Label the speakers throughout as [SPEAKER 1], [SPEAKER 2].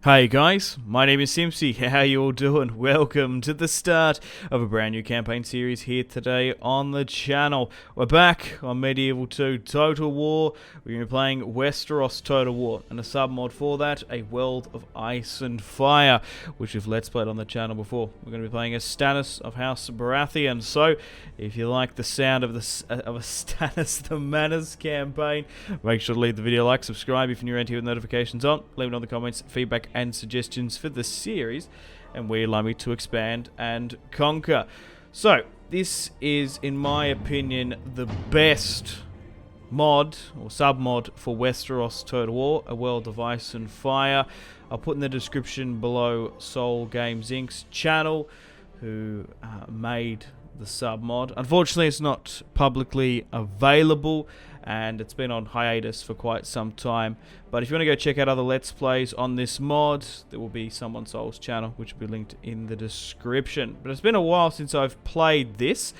[SPEAKER 1] Hey guys, my name is Simpzy. How you all doing? Welcome to the start of a brand new campaign series here today on the channel. We're back on Medieval 2 Total War. We're going to be playing Westeros Total War, and a sub-mod for that, a World of Ice and Fire, which we've Let's Played on the channel before. We're going to be playing as Stannis of House Baratheon, so if you like the sound of a Stannis the Manners campaign, make sure to leave the video a like, subscribe if you're new around here with notifications on, let me know in the comments, feedback and suggestions for the series, and where you'd like me to expand and conquer. So this is, in my opinion, the best mod or sub-mod for Westeros Total War, a World of Ice and Fire. I'll put in the description below Soul Games Inc.'s channel, who made the sub-mod. Unfortunately, it's not publicly available, and it's been on hiatus for quite some time. But if you want to go check out other Let's Plays on this mod, there will be some on Soul's channel, which will be linked in the description. But it's been a while since I've played this,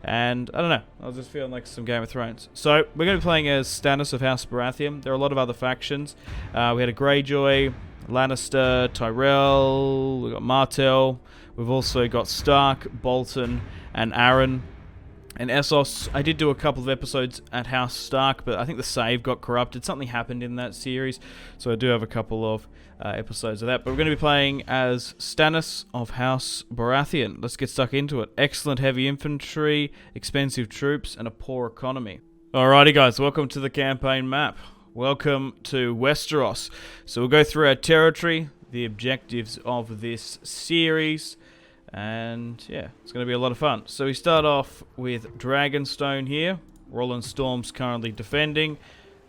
[SPEAKER 1] and I don't know, I was just feeling like some Game of Thrones. So we're going to be playing as Stannis of House Baratheon. There are a lot of other factions. We had a Greyjoy, Lannister, Tyrell, we've got Martell, we've also got Stark, Bolton, and Aaron. And Essos, I did do a couple of episodes at House Stark, but I think the save got corrupted. Something happened in that series, so I do have a couple of episodes of that. But we're going to be playing as Stannis of House Baratheon. Let's get stuck into it. Excellent heavy infantry, expensive troops, and a poor economy. Alrighty guys, welcome to the campaign map. Welcome to Westeros. So we'll go through our territory, the objectives of this series, and yeah, it's going to be a lot of fun. So we start off with Dragonstone here. Roland Storm's currently defending.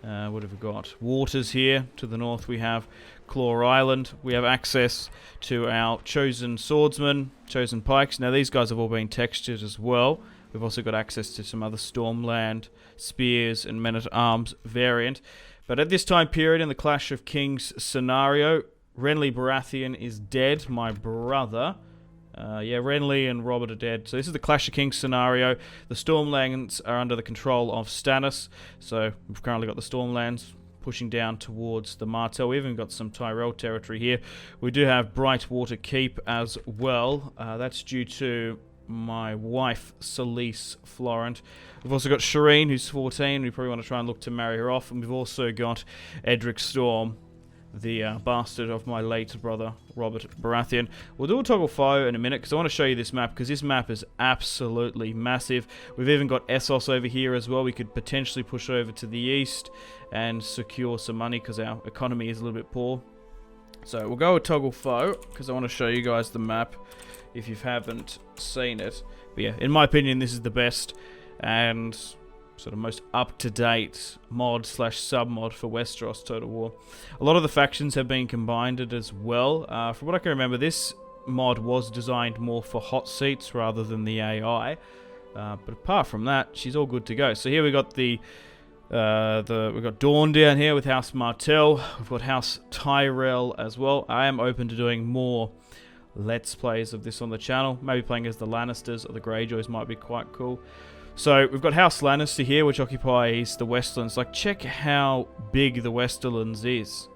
[SPEAKER 1] What have we got? Waters here. To the north we have Claw Island. We have access to our chosen swordsmen, chosen pikes. Now these guys have all been textured as well. We've also got access to some other Stormland Spears and Men-at-Arms variant. But at this time period in the Clash of Kings scenario, Renly Baratheon is dead, my brother. Yeah, Renly and Robert are dead. So this is the Clash of Kings scenario. The Stormlands are under the control of Stannis. So we've currently got the Stormlands pushing down towards the Martell. We've even got some Tyrell territory here. We do have Brightwater Keep as well. That's due to my wife, Celise Florent. We've also got Shireen, who's 14. We probably want to try and look to marry her off. And we've also got Edric Storm, the bastard of my late brother, Robert Baratheon. We'll do a toggle foe in a minute, because I want to show you this map, because this map is absolutely massive. We've even got Essos over here as well. We could potentially push over to the east and secure some money, because our economy is a little bit poor. So we'll go with toggle foe, because I want to show you guys the map, if you haven't seen it. But yeah, in my opinion, this is the best and sort of most up-to-date mod slash sub-mod for Westeros Total War. A lot of the factions have been combined as well. From what I can remember, this mod was designed more for hot seats rather than the AI. But apart from that, she's all good to go. So here we got we've got Dawn down here with House Martell. We've got House Tyrell as well. I am open to doing more Let's Plays of this on the channel. Maybe playing as the Lannisters or the Greyjoys might be quite cool. So we've got House Lannister here, which occupies the Westlands. Like, check how big the Westlands is.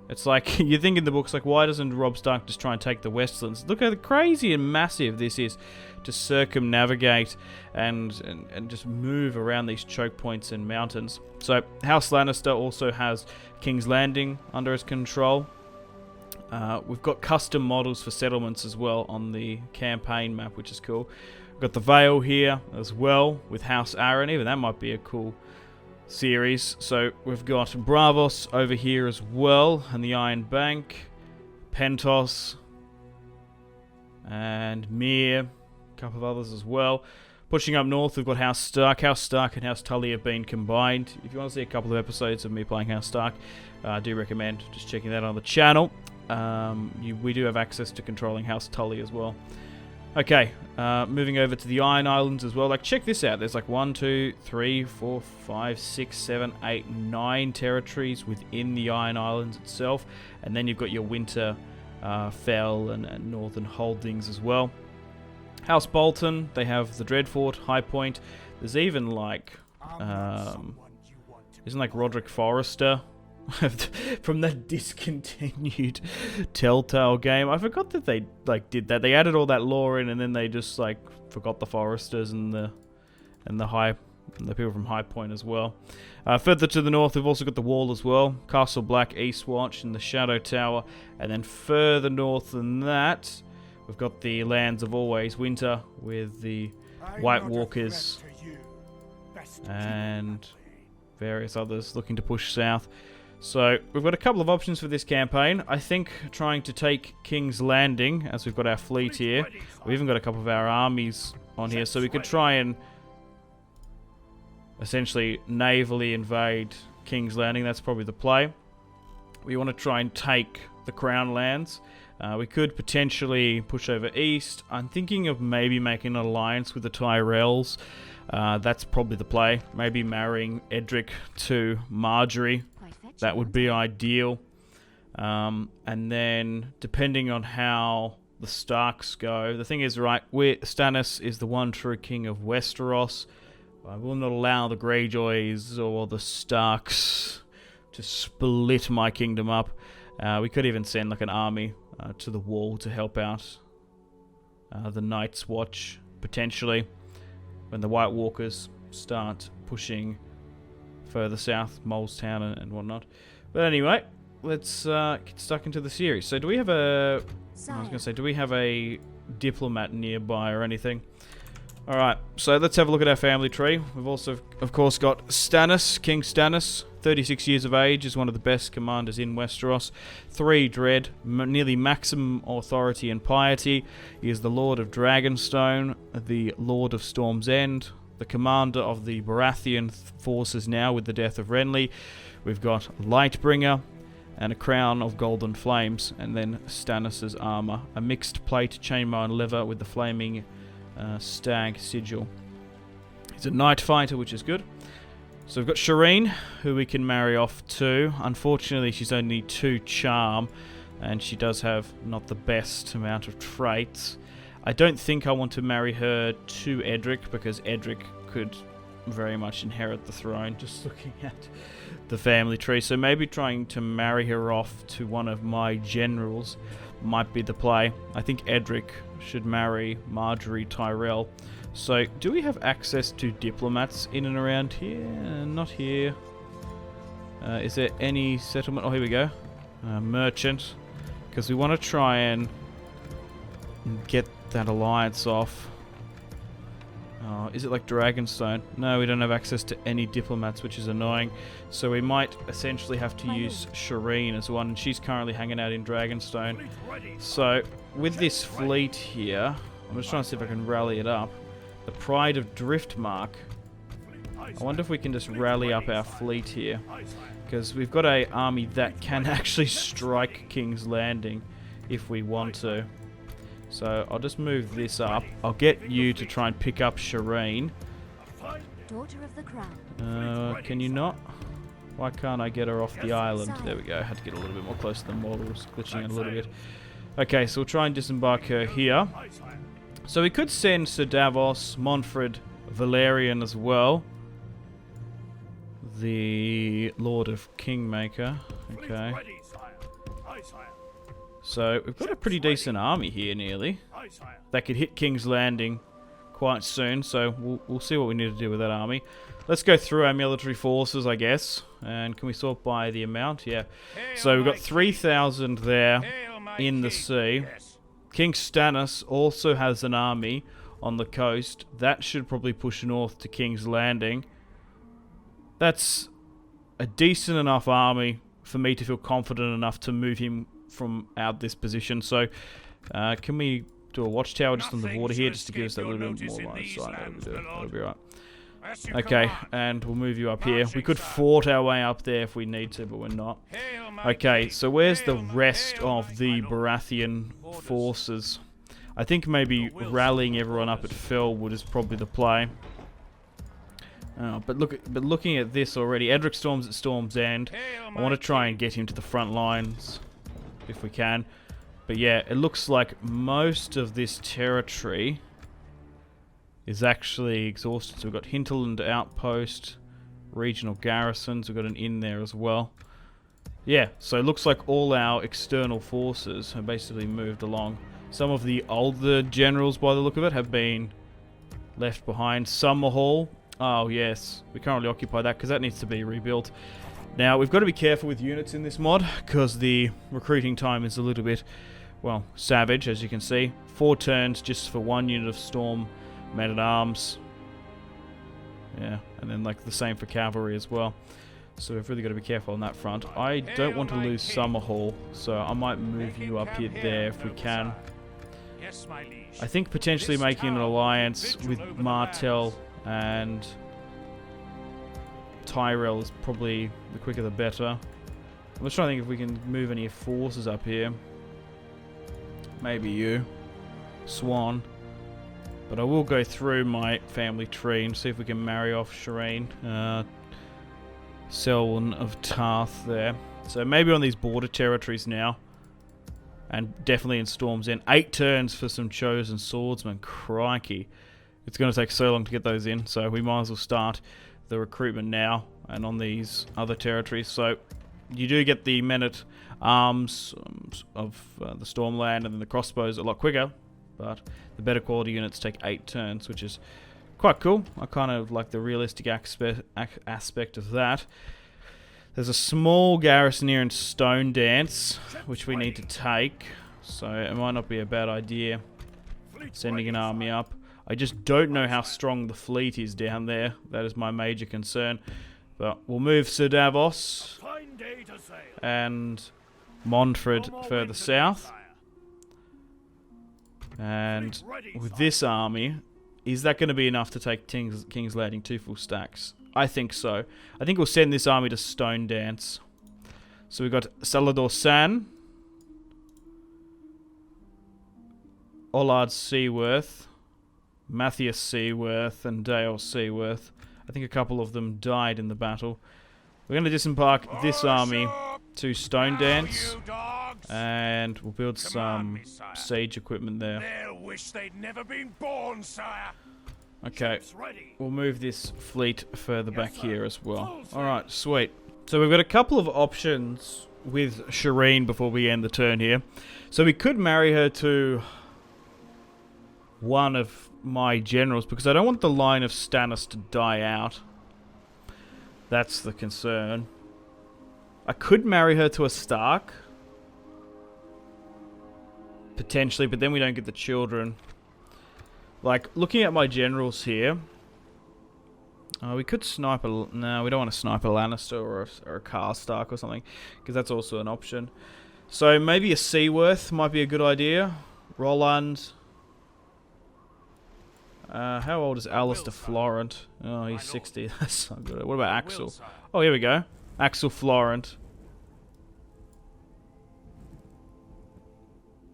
[SPEAKER 1] It's like, you think in the books, like, why doesn't Robb Stark just try and take the Westlands? Look how crazy and massive this is to circumnavigate and just move around these choke points and mountains. So House Lannister also has King's Landing under its control. We've got custom models for settlements as well on the campaign map, which is cool. We've got the Vale here as well with House Aaron. Even that might be a cool series. So we've got Bravos over here as well, and the Iron Bank, Pentos, and Mere, a couple of others as well. Pushing up north, we've got House Stark. House Stark and House Tully have been combined. If you want to see a couple of episodes of me playing House Stark, I do recommend just checking that on the channel. We do have access to controlling House Tully as well. Okay, moving over to the Iron Islands as well. Like, check this out. There's like 1, 2, 3, 4, 5, 6, 7, 8, 9 territories within the Iron Islands itself. And then you've got your Winter Fell and Northern Holdings as well. House Bolton, they have the Dreadfort, High Point. There's even like, isn't like Roderick Forrester from that discontinued Telltale game. I forgot that they did that. They added all that lore in, and then they just forgot the Foresters and the people from High Point as well. Further to the north, we've also got the Wall as well, Castle Black, Eastwatch, and the Shadow Tower. And then further north than that, we've got the Lands of Always Winter with the White Walkers and various others looking to push south. So we've got a couple of options for this campaign. I think trying to take King's Landing, as we've got our fleet here. We've even got a couple of our armies on here, so we could try and essentially navally invade King's Landing. That's probably the play. We want to try and take the Crown Lands. We could potentially push over east. I'm thinking of maybe making an alliance with the Tyrells. That's probably the play. Maybe marrying Edric to Marjorie. That would be ideal. And then, depending on how the Starks go, the thing is, right, Stannis is the one true king of Westeros. I will not allow the Greyjoys or the Starks to split my kingdom up. We could even send an army to the Wall to help out the Night's Watch, potentially, when the White Walkers start pushing further south, Molestown and whatnot. But anyway, let's get stuck into the series. So do we have I was going to say, do we have a diplomat nearby or anything? Alright, so let's have a look at our family tree. We've also, of course, got Stannis, King Stannis, 36 years of age, is one of the best commanders in Westeros. 3 dread, nearly maximum authority and piety. He is the Lord of Dragonstone, the Lord of Storm's End, the commander of the Baratheon forces now with the death of Renly. We've got Lightbringer and a crown of golden flames, and then Stannis' armor, a mixed plate, chainmail and leather with the flaming stag sigil. He's a night fighter, which is good. So we've got Shireen, who we can marry off to. Unfortunately, she's only 2 charm, and she does have not the best amount of traits. I don't think I want to marry her to Edric, because Edric could very much inherit the throne, just looking at the family tree. So maybe trying to marry her off to one of my generals might be the play. I think Edric should marry Marjorie Tyrell. So, do we have access to diplomats in and around here? Not here. Is there any settlement? Oh, here we go. Merchant. Because we want to try and get that alliance off. Oh, is it like Dragonstone? No, we don't have access to any diplomats, which is annoying. So we might essentially have to use Shireen as one, and she's currently hanging out in Dragonstone. So, with this fleet here, I'm just trying to see if I can rally it up. The Pride of Driftmark. I wonder if we can just rally up our fleet here. Because we've got an army that can actually strike King's Landing if we want to. So I'll just move this up. I'll get you to try and pick up Shireen.
[SPEAKER 2] Daughter of the Crown.
[SPEAKER 1] Can you not? Why can't I get her off the island? There we go. I had to get a little bit more close to the model. It was glitching in a little bit. Okay, so we'll try and disembark her here. So we could send Sir Davos, Montfred, Valerian as well. The Lord of Kingmaker. Okay. So we've got a pretty decent army here, nearly. That could hit King's Landing quite soon, so we'll see what we need to do with that army. Let's go through our military forces, I guess. And can we sort by the amount? Yeah. So we've got 3,000 there in the sea. King Stannis also has an army on the coast. That should probably push north to King's Landing. That's a decent enough army for me to feel confident enough to move him from out this position. So, can we do a watchtower just on the border here, just to give us that little bit more line of sight? That'll be right. Okay, and we'll move you up here. We could fort our way up there if we need to, but we're not. Okay, so where's the rest of the Baratheon forces? I think maybe rallying everyone up at Fellwood is probably the play. But looking at this already, Edric Storm's at Storm's End. I want to try and get him to the front lines if we can. But yeah, it looks like most of this territory is actually exhausted. So we've got Hinterland Outpost, regional garrisons. We've got an inn there as well. Yeah, so it looks like all our external forces have basically moved along. Some of the older generals, by the look of it, have been left behind. Summer Hall. Oh, yes. We currently occupy that because that needs to be rebuilt. Now, we've got to be careful with units in this mod because the recruiting time is a little bit, well, savage, as you can see. 4 turns just for 1 unit of Storm Men-at-Arms. Yeah, and then like the same for cavalry as well. So we've really got to be careful on that front. I don't want to lose Summer Hall, so I might move you up here there if we can. I think potentially making an alliance with Martell and Tyrell is probably the quicker the better. I'm just trying to think if we can move any forces up here. Maybe you, Swan. But I will go through my family tree and see if we can marry off Shireen. Selwyn of Tarth there. So maybe on these border territories now. And definitely in Storm's End. 8 turns for some chosen swordsmen. Crikey. It's going to take so long to get those in. So we might as well start the recruitment now. And on these other territories. So you do get the men-at-arms of the Stormland. And then the crossbows a lot quicker. But the better quality units take 8 turns. Which is quite cool. I kind of like the realistic aspect of that. There's a small garrison here in Stone Dance, which we need to take. So it might not be a bad idea sending an army up. I just don't know how strong the fleet is down there. That is my major concern. But we'll move Sir Davos and Montford further south. And with this army, is that going to be enough to take King's Landing 2 full stacks? I think so. I think we'll send this army to Stone Dance. So we've got Salador San, Ollard Seaworth, Matthias Seaworth, and Dale Seaworth. I think a couple of them died in the battle. We're going to disembark this army to Stone Dance, and we'll build some siege equipment there.
[SPEAKER 3] Wish they'd never been born, sire.
[SPEAKER 1] Okay, we'll move this fleet further back here as well. Alright, sweet. So we've got a couple of options with Shireen before we end the turn here. So we could marry her to one of my generals, because I don't want the line of Stannis to die out. That's the concern. I could marry her to a Stark. Potentially, but then we don't get the children. Like, looking at my generals here, we could snipe a... No, we don't want to snipe a Lannister or a Karstark or something, because that's also an option. So maybe a Seaworth might be a good idea. Roland. How old is Alistair Florent? Oh, he's 60. That's not good. What about Axel? Oh, here we go. Axel Florent.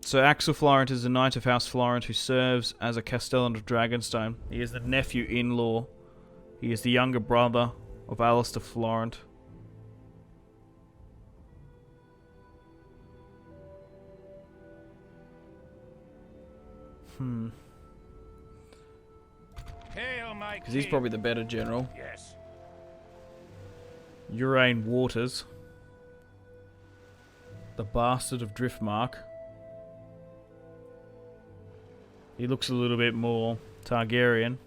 [SPEAKER 1] So Axel Florent is a knight of House Florent who serves as a Castellan of Dragonstone. He is the nephew-in-law. He is the younger brother of Alistair Florent. Because he's probably the better general.
[SPEAKER 3] Yes.
[SPEAKER 1] Uraine Waters. The bastard of Driftmark. He looks a little bit more Targaryen.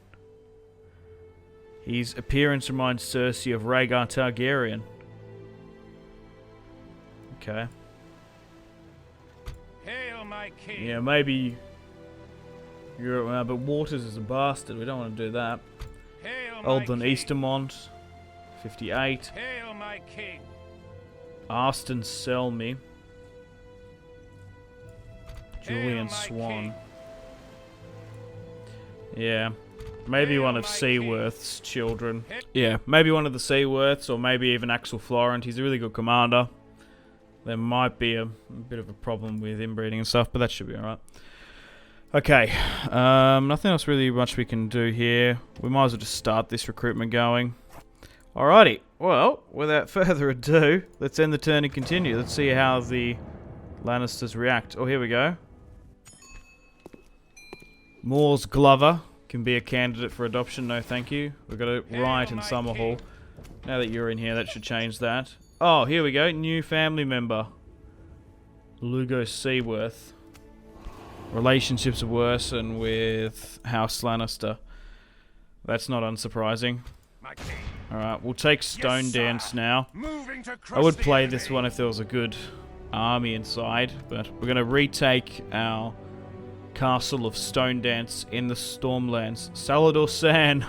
[SPEAKER 1] His appearance reminds Cersei of Rhaegar Targaryen. Okay.
[SPEAKER 3] Hail, my king.
[SPEAKER 1] Yeah, maybe... but Waters is a bastard. We don't want to do that.
[SPEAKER 3] Hail,
[SPEAKER 1] Eldon Eastermont. 58.
[SPEAKER 3] Hail, my king.
[SPEAKER 1] Arston Selmy. Julian Swan.
[SPEAKER 3] King.
[SPEAKER 1] Yeah. Maybe one of Seaworth's children. Yeah, maybe one of the Seaworths, or maybe even Axel Florent. He's a really good commander. There might be a bit of a problem with inbreeding and stuff, but that should be alright. Okay, nothing else really much we can do here. We might as well just start this recruitment going. Alrighty, well, without further ado, let's end the turn and continue. Let's see how the Lannisters react. Oh, here we go. Moore's Glover can be a candidate for adoption. No, thank you. We've got a riot in Summerhall. Now that you're in here, that should change that. Oh, here we go. New family member. Lugo Seaworth. Relationships worsen with House Lannister. That's not unsurprising.
[SPEAKER 3] My king.
[SPEAKER 1] Alright, we'll take Stone Dance now.
[SPEAKER 3] Moving to
[SPEAKER 1] I
[SPEAKER 3] crush
[SPEAKER 1] would
[SPEAKER 3] the
[SPEAKER 1] play
[SPEAKER 3] enemy.
[SPEAKER 1] this one if there was a good army inside, but we're going to retake our castle of Stone Dance in the Stormlands. Salador San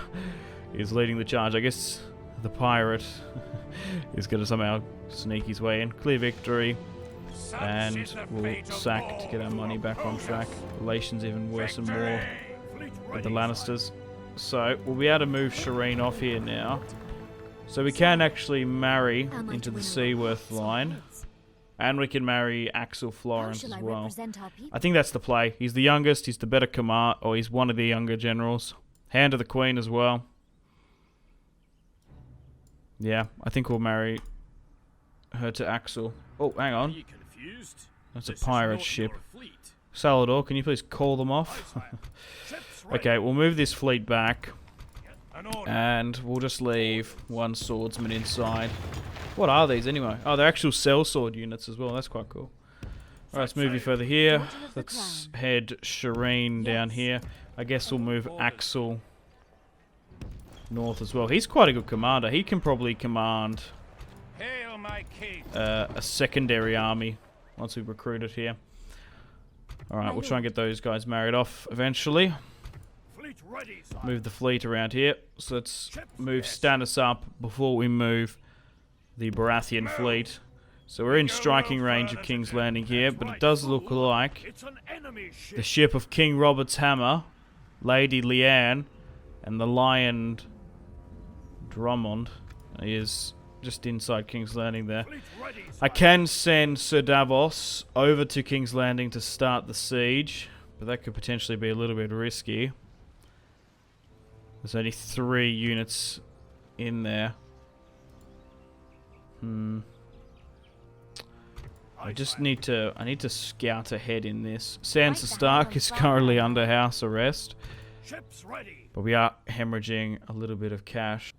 [SPEAKER 1] is leading the charge. I guess the pirate is going to somehow sneak his way in. Clear victory,
[SPEAKER 3] Such
[SPEAKER 1] and
[SPEAKER 3] is the
[SPEAKER 1] we'll
[SPEAKER 3] fate of
[SPEAKER 1] sack to
[SPEAKER 3] war.
[SPEAKER 1] get our money back on track. Relations even worse and more with the Lannisters. So we'll be able to move Shireen off here now. So we can actually marry into the Seaworth line. And we can marry Axel Florence as well. I think that's the play. He's the youngest, he's the better command, or he's one of the younger generals. Hand of the Queen as well. Yeah, I think we'll marry her to Axel. Oh, hang on. That's a pirate ship. Salador, can you please call them off? Okay, we'll move this fleet back. And we'll just leave one swordsman inside. What are these anyway? Oh, they're actual sellsword units as well. That's quite cool. Alright, let's move you further here. Let's head Shireen down here. I guess we'll move Axel north as well. He's quite a good commander. He can probably command
[SPEAKER 3] Hail, my king.
[SPEAKER 1] a secondary army once we recruit it here. Alright, we'll try and get those guys married off eventually.
[SPEAKER 3] Fleet ready, sire.
[SPEAKER 1] Move the fleet around here. So let's move Stannis up before we move the Baratheon fleet. So we're in striking range of King's Landing here, but it does look like
[SPEAKER 3] It's an enemy ship.
[SPEAKER 1] the ship of King Robert's Hammer, Lady Leanne, and the Lion Drummond is just inside King's Landing there.
[SPEAKER 3] Fleet ready, sire.
[SPEAKER 1] I can send Sir Davos over to King's Landing to start the siege, but that could potentially be a little bit risky. There's only 3 units in there. I need to scout ahead in this. Sansa Stark is currently under house arrest,
[SPEAKER 3] Ships ready.
[SPEAKER 1] but we are hemorrhaging a little bit of cash.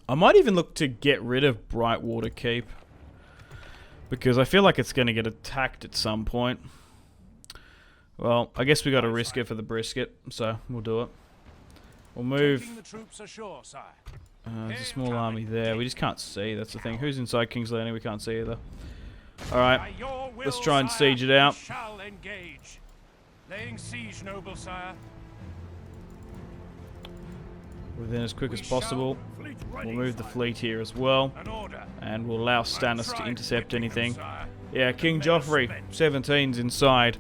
[SPEAKER 1] I might even look to get rid of Brightwater Keep, because I feel like it's going to get attacked at some point. Well, I guess we got to risk it for the brisket, so we'll do it. We'll move.
[SPEAKER 3] Taking the troops ashore, sire.
[SPEAKER 1] There's a small army there. We just can't see. That's the thing. Who's inside King's Landing? We can't see either. Alright.
[SPEAKER 3] By your will,
[SPEAKER 1] Let's try and
[SPEAKER 3] sire,
[SPEAKER 1] siege it out.
[SPEAKER 3] we shall engage. Laying siege, noble sire.
[SPEAKER 1] Within as quick
[SPEAKER 3] We
[SPEAKER 1] as possible.
[SPEAKER 3] shall- Fleet ready,
[SPEAKER 1] We'll move the
[SPEAKER 3] sire.
[SPEAKER 1] fleet here as well.
[SPEAKER 3] An order.
[SPEAKER 1] And we'll allow Stannis to
[SPEAKER 3] Tried
[SPEAKER 1] intercept
[SPEAKER 3] whipping them,
[SPEAKER 1] anything.
[SPEAKER 3] sire.
[SPEAKER 1] Yeah, King
[SPEAKER 3] Better
[SPEAKER 1] Joffrey,
[SPEAKER 3] spend.
[SPEAKER 1] 17's inside,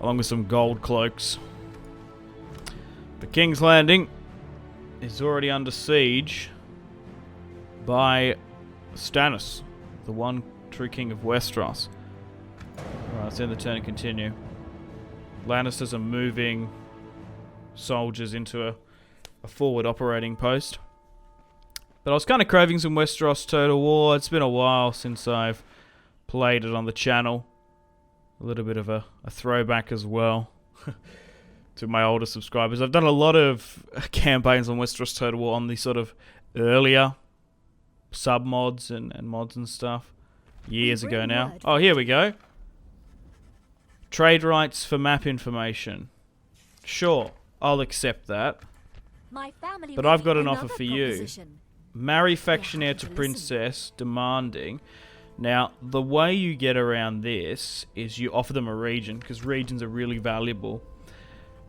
[SPEAKER 1] along with some gold cloaks. But King's Landing is already under siege by Stannis, the one true king of Westeros. Alright, let's end the turn and continue. Lannisters are moving soldiers into a forward operating post. But I was kind of craving some Westeros Total War. It's been a while since I've played it on the channel. A little bit of a throwback as well to my older subscribers. I've done a lot of campaigns on Westeros Total War on the sort of earlier sub-mods and mods and stuff. Years ago now. Oh, here we go. Trade rights for map information. Sure, I'll accept that.
[SPEAKER 2] My family
[SPEAKER 1] But
[SPEAKER 2] will
[SPEAKER 1] I've got
[SPEAKER 2] make
[SPEAKER 1] an offer
[SPEAKER 2] another
[SPEAKER 1] for you.
[SPEAKER 2] proposition.
[SPEAKER 1] Marry faction heir
[SPEAKER 2] have
[SPEAKER 1] to
[SPEAKER 2] to listen.
[SPEAKER 1] princess, demanding. Now, the way you get around this is you offer them a region, because regions are really valuable.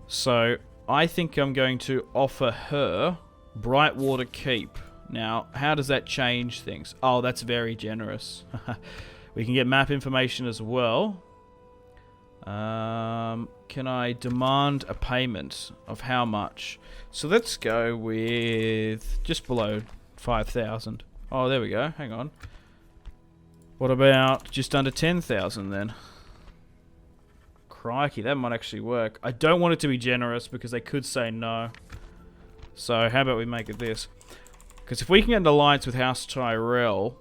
[SPEAKER 1] So, I think I'm going to offer her Brightwater Keep. Now, how does that change things? Oh, that's very generous. We can get map information as well. Can I demand a payment of how much? So let's go with just below 5,000. Oh, there we go. Hang on. What about just under 10,000 then? Crikey, that might actually work. I don't want it to be generous because they could say no. So how about we make it this? Because if we can get an alliance with House Tyrell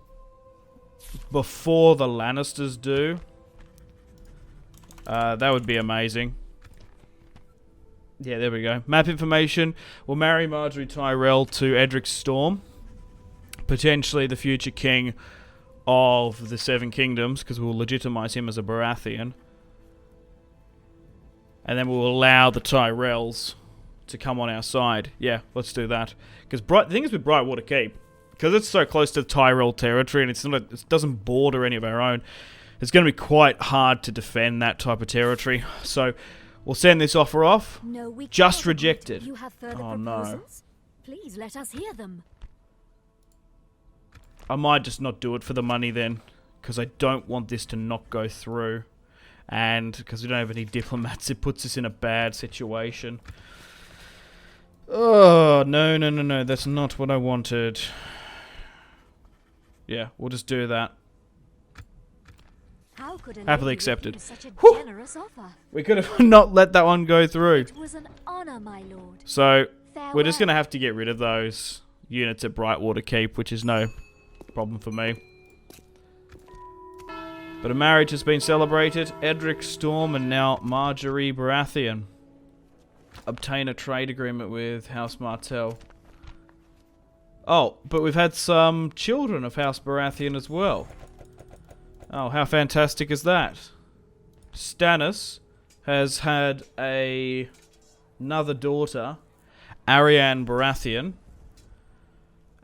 [SPEAKER 1] before the Lannisters do, that would be amazing. Yeah, there we go. Map information. We'll marry Marjorie Tyrell to Edric Storm, potentially the future king of the Seven Kingdoms, because we'll legitimize him as a Baratheon. And then we'll allow the Tyrells to come on our side. Yeah, let's do that. Because the thing is with Brightwater Keep, because it's so close to Tyrell territory and it doesn't border any of our own, it's going to be quite hard to defend that type of territory. So we'll send this offer off.
[SPEAKER 2] No, we
[SPEAKER 1] Just
[SPEAKER 2] cannot
[SPEAKER 1] rejected.
[SPEAKER 2] You have further
[SPEAKER 1] Oh no.
[SPEAKER 2] proposals? Please let us hear them.
[SPEAKER 1] I might just not do it for the money then, because I don't want this to not go through. And because we don't have any diplomats, it puts us in a bad situation. Oh, no, that's not what I wanted. Yeah, we'll just do that.
[SPEAKER 2] How could a
[SPEAKER 1] Happily
[SPEAKER 2] lady
[SPEAKER 1] accepted.
[SPEAKER 2] refuse such a
[SPEAKER 1] Whew.
[SPEAKER 2] generous offer?
[SPEAKER 1] We could have not let that one go through.
[SPEAKER 2] It was an honor, my lord.
[SPEAKER 1] So,
[SPEAKER 2] Farewell.
[SPEAKER 1] we're just going to have to get rid of those units at Brightwater Keep, which is no problem for me. But a marriage has been celebrated. Edric Storm and now Marjorie Baratheon. Obtain a trade agreement with House Martell. Oh, but we've had some children of House Baratheon as well. Oh, how fantastic is that? Stannis has had another daughter, Arianne Baratheon.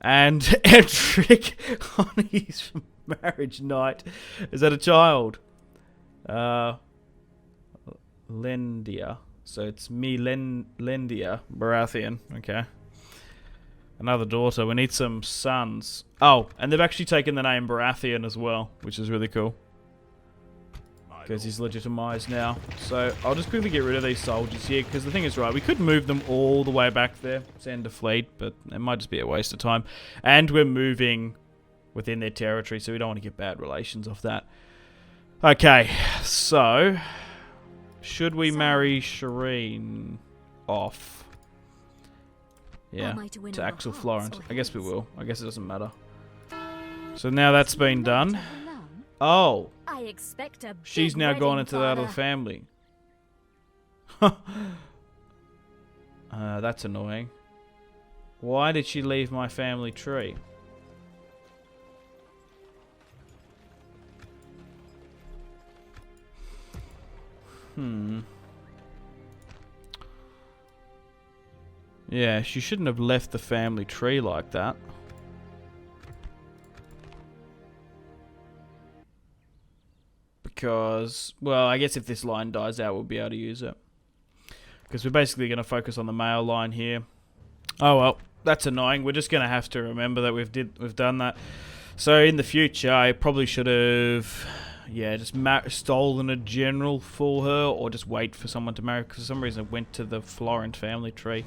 [SPEAKER 1] And Edric on his marriage night is that a child. Lendia. So it's me, Lendia Baratheon. Okay. Another daughter. We need some sons. Oh, and they've actually taken the name Baratheon as well, which is really cool. Because he's legitimized now. So I'll just quickly get rid of these soldiers here, because the thing is, right, we could move them all the way back there, send a fleet, but it might just be a waste of time. And we're moving within their territory, so we don't want to get bad relations off that. Okay, so should we marry Shireen off? Yeah, to Axel Florent. I guess we will. I guess it doesn't matter. So now that's been done. Oh,
[SPEAKER 2] I expect a
[SPEAKER 1] she's
[SPEAKER 2] big
[SPEAKER 1] now
[SPEAKER 2] wedding,
[SPEAKER 1] gone into that other
[SPEAKER 2] father.
[SPEAKER 1] family. That's annoying. Why did she leave my family tree? Yeah, she shouldn't have left the family tree like that. Because, well, I guess if this line dies out, we'll be able to use it. Because we're basically going to focus on the male line here. Oh, well, that's annoying. We're just going to have to remember that we've done that. So in the future, I probably should have, yeah, just stolen a general for her, or just wait for someone to marry. Because for some reason, it went to the Florent family tree,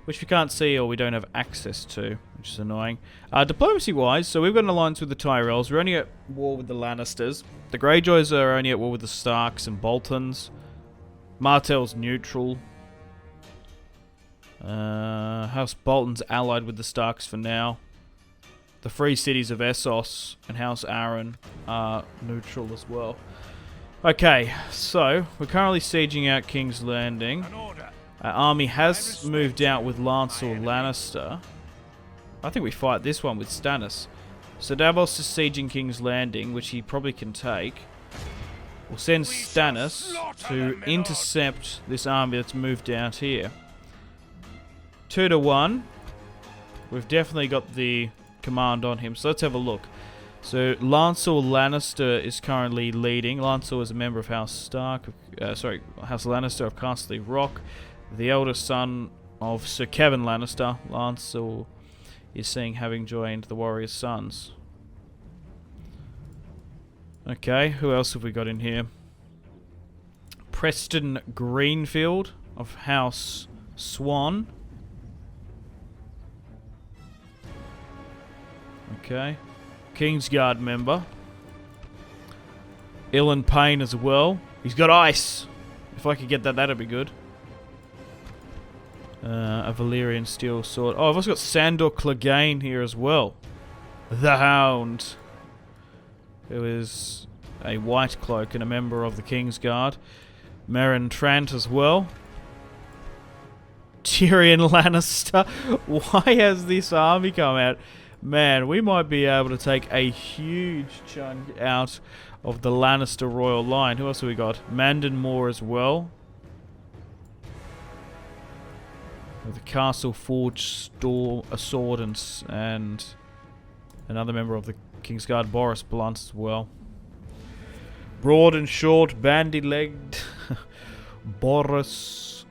[SPEAKER 1] which we can't see or we don't have access to, which is annoying. Diplomacy-wise, so we've got an alliance with the Tyrells. We're only at war with the Lannisters. The Greyjoys are only at war with the Starks and Boltons. Martell's neutral. House Bolton's allied with the Starks for now. The Free Cities of Essos and House Aaron are neutral as well. Okay, so we're currently sieging out King's Landing.
[SPEAKER 3] An order.
[SPEAKER 1] Our army has moved out with Lancel Lannister. I think we fight this one with Stannis. So Davos is sieging King's Landing, which he probably can take. We'll send Stannis to intercept this army that's moved out here. 2-1. We've definitely got the command on him, so let's have a look. So Lancel Lannister is currently leading. Lancel is a member of House Stark, House Lannister of Castle Rock, the eldest son of Sir Kevin Lannister. Lancel is seen having joined the Warriors' Sons. Okay, who else have we got in here? Preston Greenfield of House Swan. Okay. Kingsguard member. Ilan Payne as well. He's got ice. If I could get that, that'd be good. A Valyrian steel sword. Oh, I've also got Sandor Clegane here as well. The Hound. Who is a white cloak and a member of the Kingsguard. Meryn Trant as well. Tyrion Lannister. Why has this army come out? Man, we might be able to take a huge chunk out of the Lannister royal line. Who else have we got? Mandon Moore as well. With the Castle Forge a sword and another member of the Kingsguard, Boris Blunt as well. Broad and short, bandy-legged Boris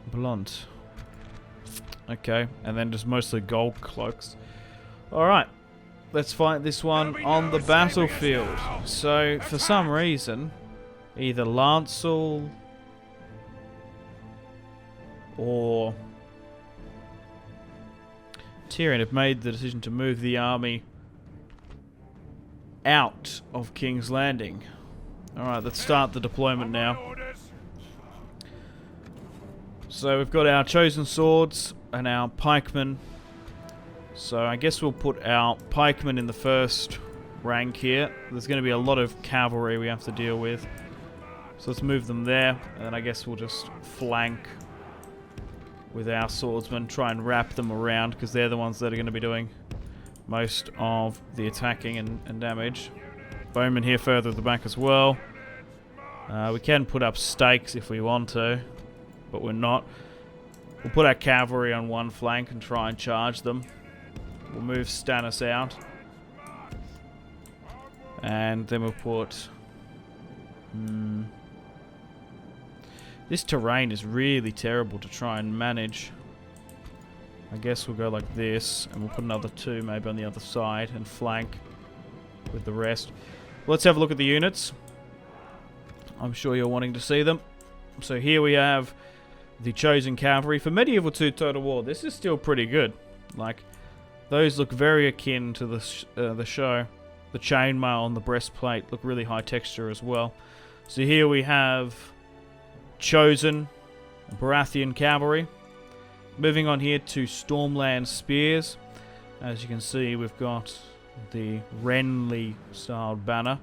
[SPEAKER 1] Blunt. Okay, and then just mostly gold cloaks. Alright, let's fight this one on the battlefield. So, for some reason, either Lancel or Tyrion have made the decision to move the army out of King's Landing. Alright, let's start the deployment now. So we've got our chosen swords and our pikemen. So I guess we'll put our pikemen in the first rank here. There's going to be a lot of cavalry we have to deal with. So let's move them there, and then I guess we'll just flank with our swordsmen, try and wrap them around, because they're the ones that are going to be doing most of the attacking and damage. Bowmen here further at the back as well. We can put up stakes if we want to, but we're not. We'll put our cavalry on one flank and try and charge them. We'll move Stannis out. And then we'll put... This terrain is really terrible to try and manage. I guess we'll go like this, and we'll put another two maybe on the other side and flank with the rest. Let's have a look at the units. I'm sure you're wanting to see them. So here we have the chosen cavalry. For Medieval 2 Total War, this is still pretty good. Like, those look very akin to the show. The chainmail on the breastplate look really high texture as well. So here we have chosen Baratheon cavalry. Moving on here to Stormland Spears. As you can see, we've got the Renly styled banner.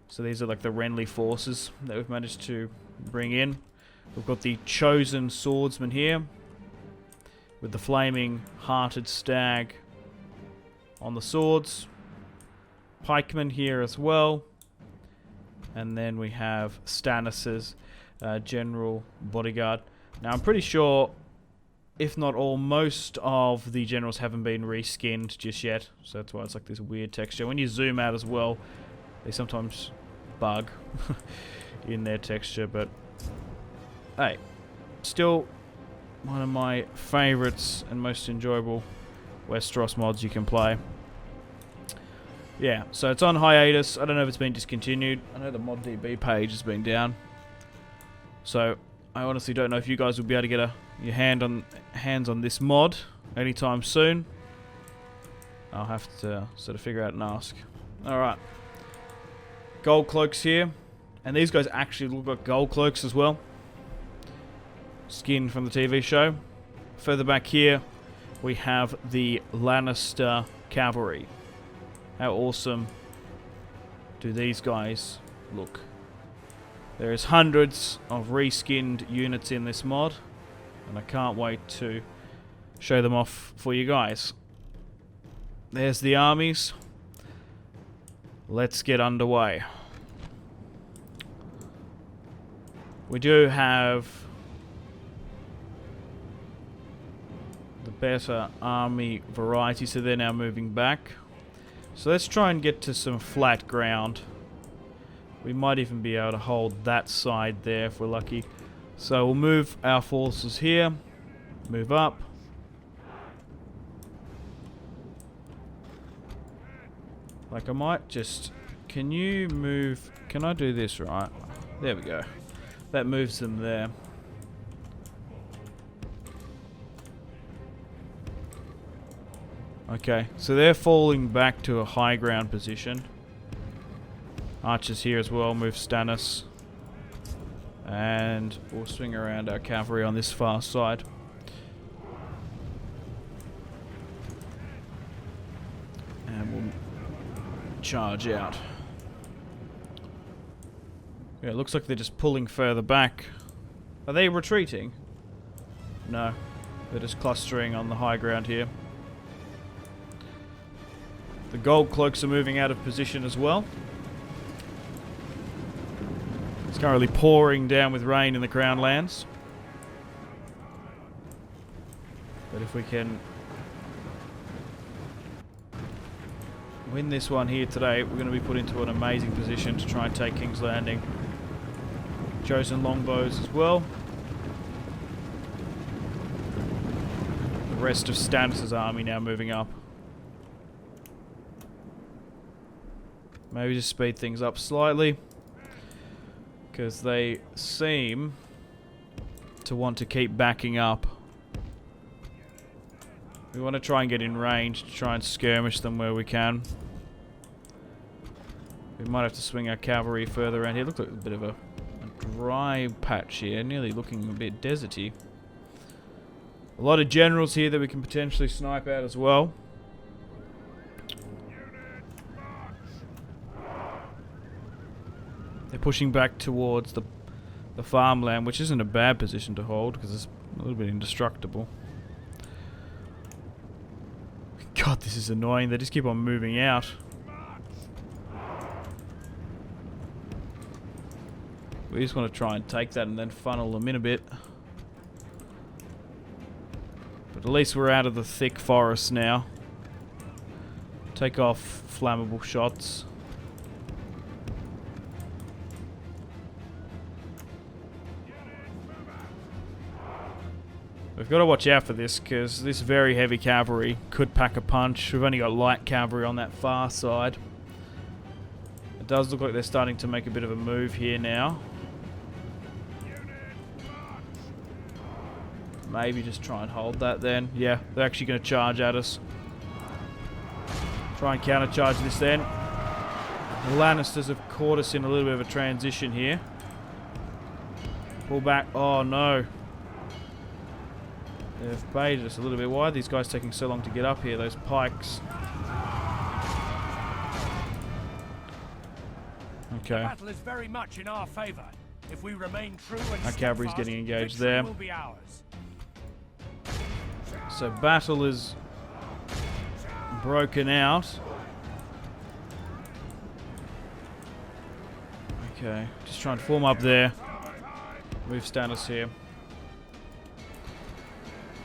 [SPEAKER 1] So these are like the Renly forces that we've managed to bring in. We've got the chosen swordsman here with the flaming hearted stag on the swords. Pikemen here as well. And then we have Stannis's general bodyguard. Now I'm pretty sure, if not all, most of the generals haven't been reskinned just yet. So that's why it's like this weird texture. When you zoom out as well, they sometimes bug in their texture. But hey, still one of my favorites and most enjoyable Westeros mods you can play. Yeah, so it's on hiatus. I don't know if it's been discontinued. I know the ModDB page has been down. So I honestly don't know if you guys will be able to get your hands on this mod anytime soon. I'll have to sort of figure out and ask. Alright. Gold cloaks here. And these guys actually look like gold cloaks as well. Skin from the TV show. Further back here, we have the Lannister Cavalry. How awesome do these guys look? There is hundreds of reskinned units in this mod, and I can't wait to show them off for you guys. There's the armies. Let's get underway. We do have the better army variety, so they're now moving back. So let's try and get to some flat ground. We might even be able to hold that side there if we're lucky. So we'll move our forces here. Move up. Like I might just... Can you move... Can I do this right? There we go. That moves them there. Okay, so they're falling back to a high ground position. Archers here as well, move Stannis. And we'll swing around our cavalry on this far side. And we'll charge out. Yeah, it looks like they're just pulling further back. Are they retreating? No, they're just clustering on the high ground here. The gold cloaks are moving out of position as well. It's currently pouring down with rain in the Crown Lands. But if we can win this one here today, we're going to be put into an amazing position to try and take King's Landing. Chosen longbows as well. The rest of Stannis' army now moving up. Maybe just speed things up slightly, because they seem to want to keep backing up. We want to try and get in range to try and skirmish them where we can. We might have to swing our cavalry further around here. Looks like a bit of a dry patch here, nearly looking a bit deserty. A lot of generals here that we can potentially snipe out as well. They're pushing back towards the farmland, which isn't a bad position to hold because it's a little bit indestructible. God, this is annoying. They just keep on moving out. We just want to try and take that and then funnel them in a bit. But at least we're out of the thick forest now. Take off flammable shots. We've got to watch out for this, because this very heavy cavalry could pack a punch. We've only got light cavalry on that far side. It does look like they're starting to make a bit of a move here now. Maybe just try and hold that then. Yeah, they're actually going to charge at us. Try and countercharge this then. The Lannisters have caught us in a little bit of a transition here. Pull back. Oh no. They've baited us a little bit. Why are these guys taking so long to get up here? Those pikes. Okay.
[SPEAKER 3] The battle is very much in our favor. If we remain true and
[SPEAKER 1] our cavalry's getting engaged
[SPEAKER 3] victory
[SPEAKER 1] there.
[SPEAKER 3] will be ours.
[SPEAKER 1] So battle is broken out. Okay, just try and form up there. Move Stannis here.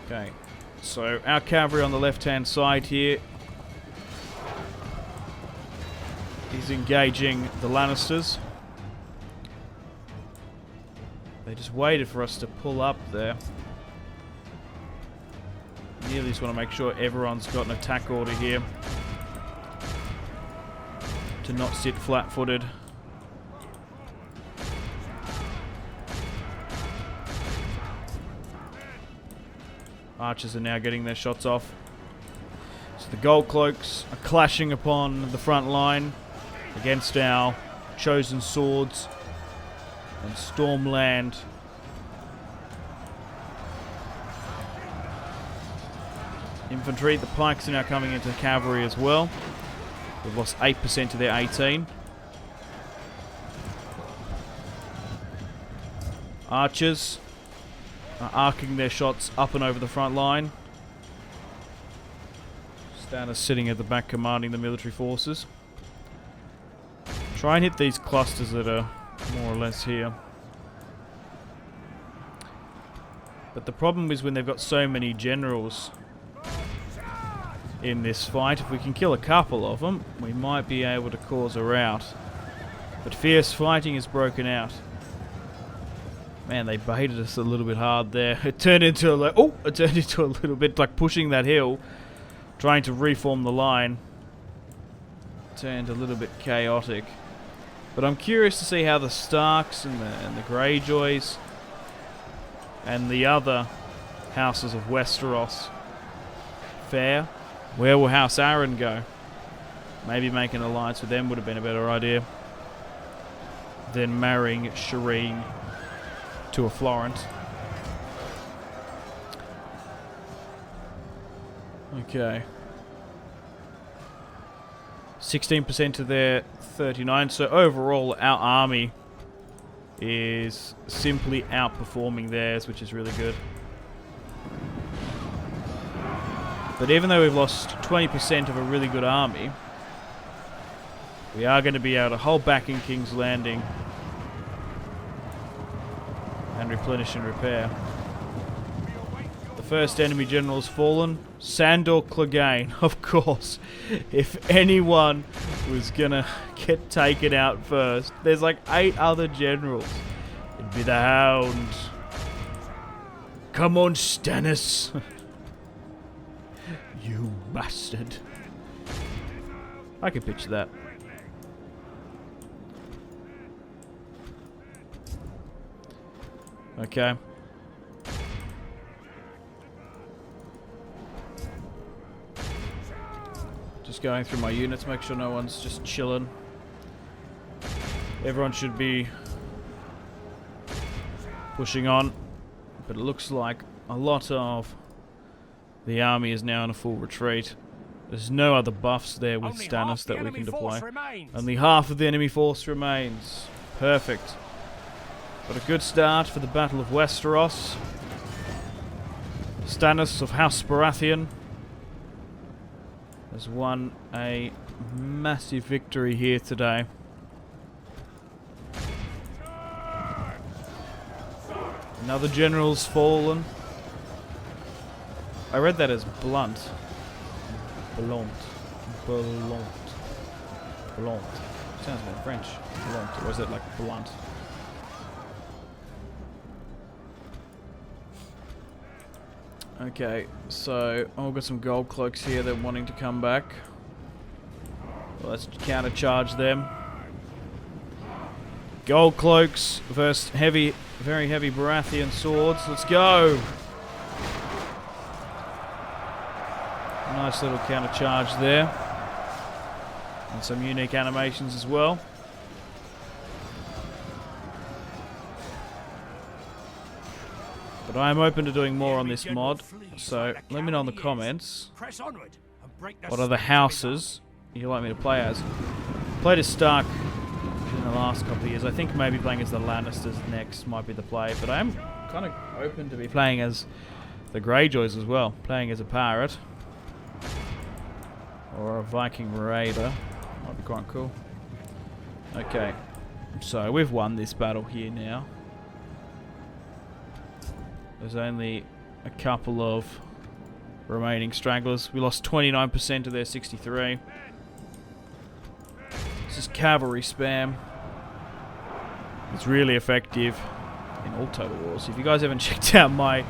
[SPEAKER 1] Okay, so our cavalry on the left-hand side here is engaging the Lannisters. They just waited for us to pull up there. Really just want to make sure everyone's got an attack order here to not sit flat-footed. Archers are now getting their shots off. So the gold cloaks are clashing upon the front line against our chosen swords and Stormland. Infantry, the pikes are now coming into cavalry as well. We've lost 8% of their 18. Archers are arcing their shots up and over the front line. Stannis sitting at the back commanding the military forces. Try and hit these clusters that are more or less here. But the problem is when they've got so many generals in this fight, if we can kill a couple of them, we might be able to cause a rout. But fierce fighting is broken out. Man, they baited us a little bit hard there. It turned into a little bit like pushing that hill, trying to reform the line. Turned a little bit chaotic. But I'm curious to see how the Starks and the Greyjoys and the other houses of Westeros fare. Where will House Aaron go? Maybe making an alliance with them would have been a better idea than marrying Shireen to a Florent. Okay. 16% to their 39. So overall, our army is simply outperforming theirs, which is really good. But even though we've lost 20% of a really good army, We are going to be able to hold back in King's Landing and replenish and repair. The first enemy general's fallen. Sandor Clegane, of course. If anyone was going to get taken out first, there's like 8 other generals. It'd be the Hound. Come on, Stannis. You bastard. I can picture that. Okay. Just going through my units, make sure no one's just chilling. Everyone should be pushing on, but it looks like a lot of the army is now in a full retreat. There's no other buffs there with Stannis that we can deploy. Only half of the enemy force remains. Perfect. Got a good start for the Battle of Westeros. Stannis of House Baratheon has won a massive victory here today. Another general's fallen. I read that as blunt. Blunt. Blunt. Blunt. Sounds like French. Blunt. Or is it like blunt? Okay, so I've got some gold cloaks here that are wanting to come back. Well, let's countercharge them. Gold cloaks versus heavy, very heavy Baratheon swords. Let's go! Nice little countercharge there. And some unique animations as well. But I am open to doing more on this mod, so let me know in the comments what other houses you'd like me to play as. Played as Stark in the last couple of years. I think maybe playing as the Lannisters next might be the play, but I am kind of open to be playing as the Greyjoys as well. Playing as a pirate or a Viking raider might be quite cool. Okay, so we've won this battle here now. There's only a couple of remaining stragglers. We lost 29% of their 63. This is cavalry spam. It's really effective in all Total Wars. If you guys haven't checked out my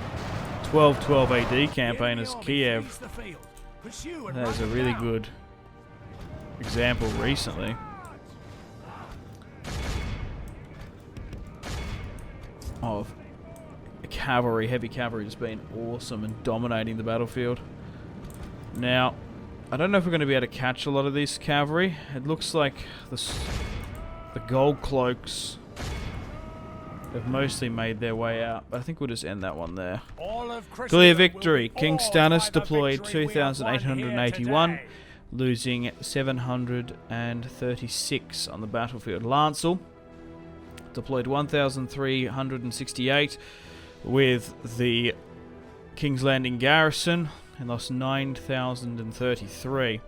[SPEAKER 1] 1212 AD campaign as Kiev, that is a really good example recently. Of cavalry, heavy cavalry has been awesome and dominating the battlefield. Now, I don't know if we're going to be able to catch a lot of these cavalry. It looks like the gold cloaks have mostly made their way out. But I think we'll just end that one there. Clear victory. King Stannis deployed 2,881, losing 736 on the battlefield. Lancel deployed 1,368 with the King's Landing garrison and lost 9,033.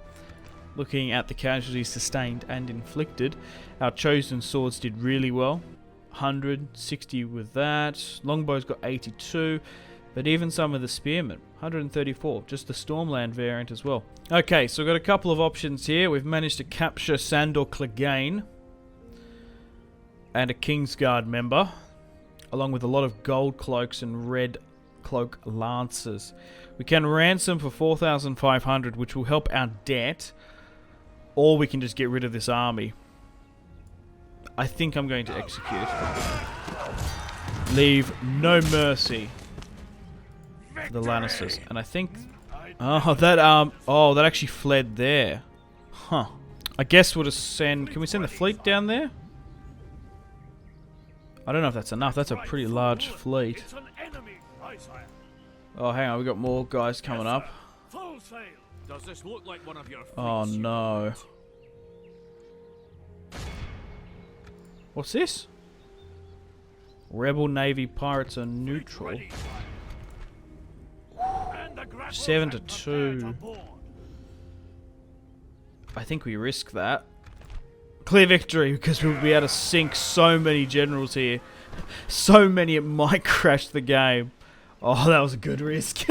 [SPEAKER 1] Looking at the casualties sustained and inflicted, our chosen swords did really well. 160 with that. Longbows got 82, but even some of the spearmen, 134. Just the Stormland variant as well. Okay, so we've got a couple of options here. We've managed to capture Sandor Clegane and a Kingsguard member, along with a lot of gold cloaks and red cloak lancers. We can ransom for 4,500, which will help our debt, or we can just get rid of this army. I think I'm going to execute. Leave no mercy for the Lannisters. And I think... oh, that actually fled there. Huh. I guess we'll just send... Can we send the fleet down there? I don't know if that's enough. That's a pretty large fleet. Oh, hang on. We got more guys coming up. Oh, no. What's this? Rebel Navy pirates are neutral. 7-2. I think we risk that. Clear victory, because we'll be able to sink so many generals here. So many it might crash the game. Oh, that was a good risk.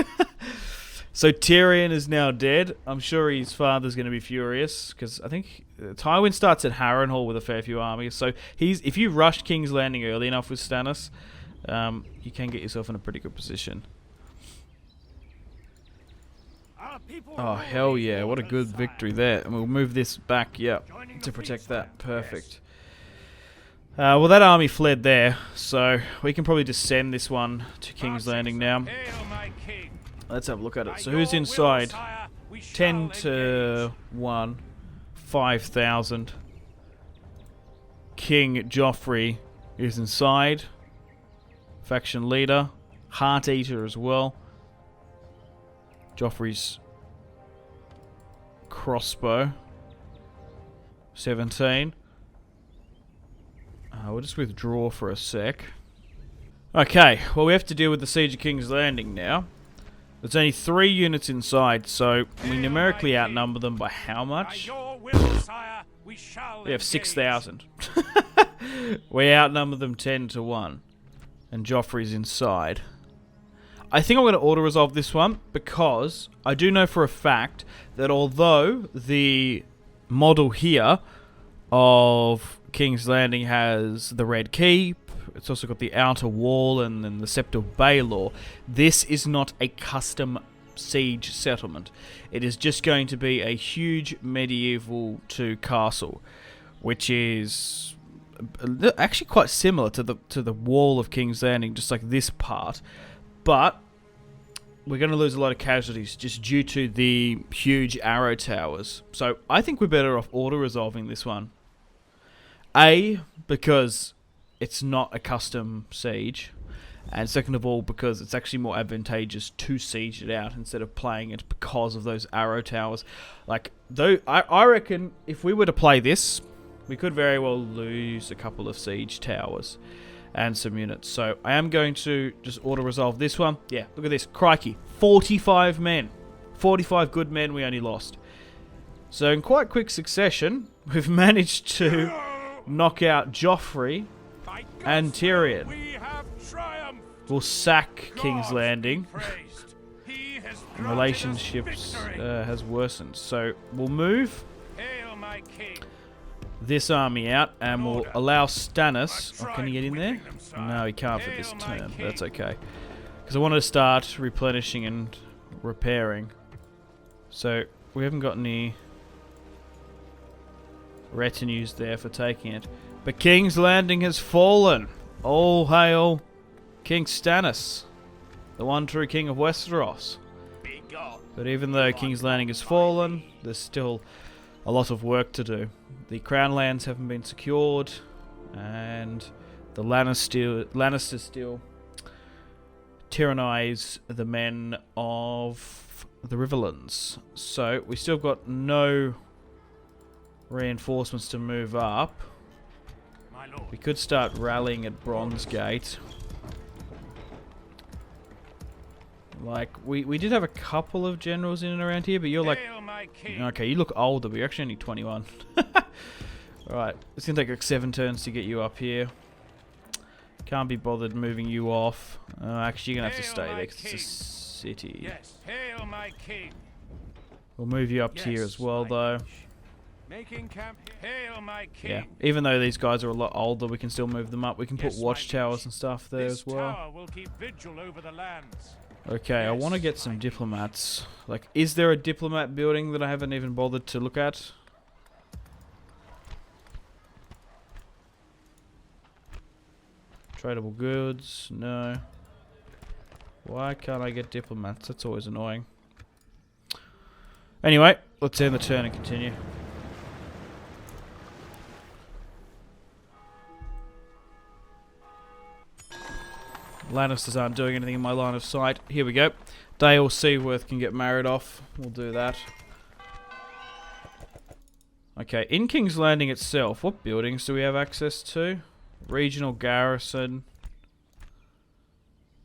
[SPEAKER 1] So Tyrion is now dead. I'm sure his father's going to be furious, because I think Tywin starts at Harrenhal with a fair few armies. So if you rush King's Landing early enough with Stannis, you can get yourself in a pretty good position. Oh, hell yeah. What a good victory there. And we'll move this back, to protect that. Perfect. Well, that army fled there, so we can probably just send this one to King's Landing now. Let's have a look at it. So who's inside? 10 to 1. 5,000. King Joffrey is inside. Faction leader. Heart Eater as well. Joffrey's crossbow. 17. We'll just withdraw for a sec. Okay, well we have to deal with the Siege of King's Landing now. There's only 3 units inside, so we numerically outnumber them by how much? We have 6,000. We outnumber them 10 to 1. And Joffrey's inside. I think I'm going to auto-resolve this one, because I do know for a fact that although the model here of King's Landing has the Red Keep, it's also got the Outer Wall and then the Sept of Baelor, this is not a custom siege settlement. It is just going to be a huge medieval 2 castle, which is actually quite similar to the wall of King's Landing, just like this part, but we're going to lose a lot of casualties just due to the huge arrow towers. So I think we're better off auto-resolving this one. A, because it's not a custom siege, and second of all, because it's actually more advantageous to siege it out instead of playing it because of those arrow towers. Like, though, I reckon if we were to play this, we could very well lose a couple of siege towers and some units. So I am going to just auto-resolve this one. Yeah, look at this. Crikey. 45 men. 45 good men we only lost. So in quite quick succession, we've managed to knock out Joffrey and Tyrion. We'll sack King's Landing. And relationships has worsened. So we'll move this army out and we'll allow Stannis. Oh, can he get in there? No, he can't for this turn. That's okay. Because I want to start replenishing and repairing. So we haven't got any retinues there for taking it. But King's Landing has fallen. All hail King Stannis, the one true king of Westeros. But even though King's Landing has fallen, there's still a lot of work to do. The Crown lands haven't been secured, and the Lannisters still tyrannize the men of the Riverlands. So we still got no reinforcements to move up. We could start rallying at Bronzegate. Like, we did have a couple of generals in and around here, but you're like... Okay, you look older, but you're actually only 21. Alright, it's going to take like 7 turns to get you up here. Can't be bothered moving you off. Actually, you're going to have to stay there because it's a city.
[SPEAKER 3] Yes, hail my king.
[SPEAKER 1] We'll move you up here as well, though.
[SPEAKER 3] Making camp. Hail my king.
[SPEAKER 1] Yeah, even though these guys are a lot older, we can still move them up. We can put watchtowers and stuff there as well.
[SPEAKER 3] Tower will keep vigil over the lands.
[SPEAKER 1] Okay, I want to get some diplomats. Like, is there a diplomat building that I haven't even bothered to look at? Tradable goods? No. Why can't I get diplomats? That's always annoying. Anyway, let's end the turn and continue. Lannisters aren't doing anything in my line of sight. Here we go. Dale Seaworth can get married off. We'll do that. Okay, in King's Landing itself, what buildings do we have access to? Regional Garrison.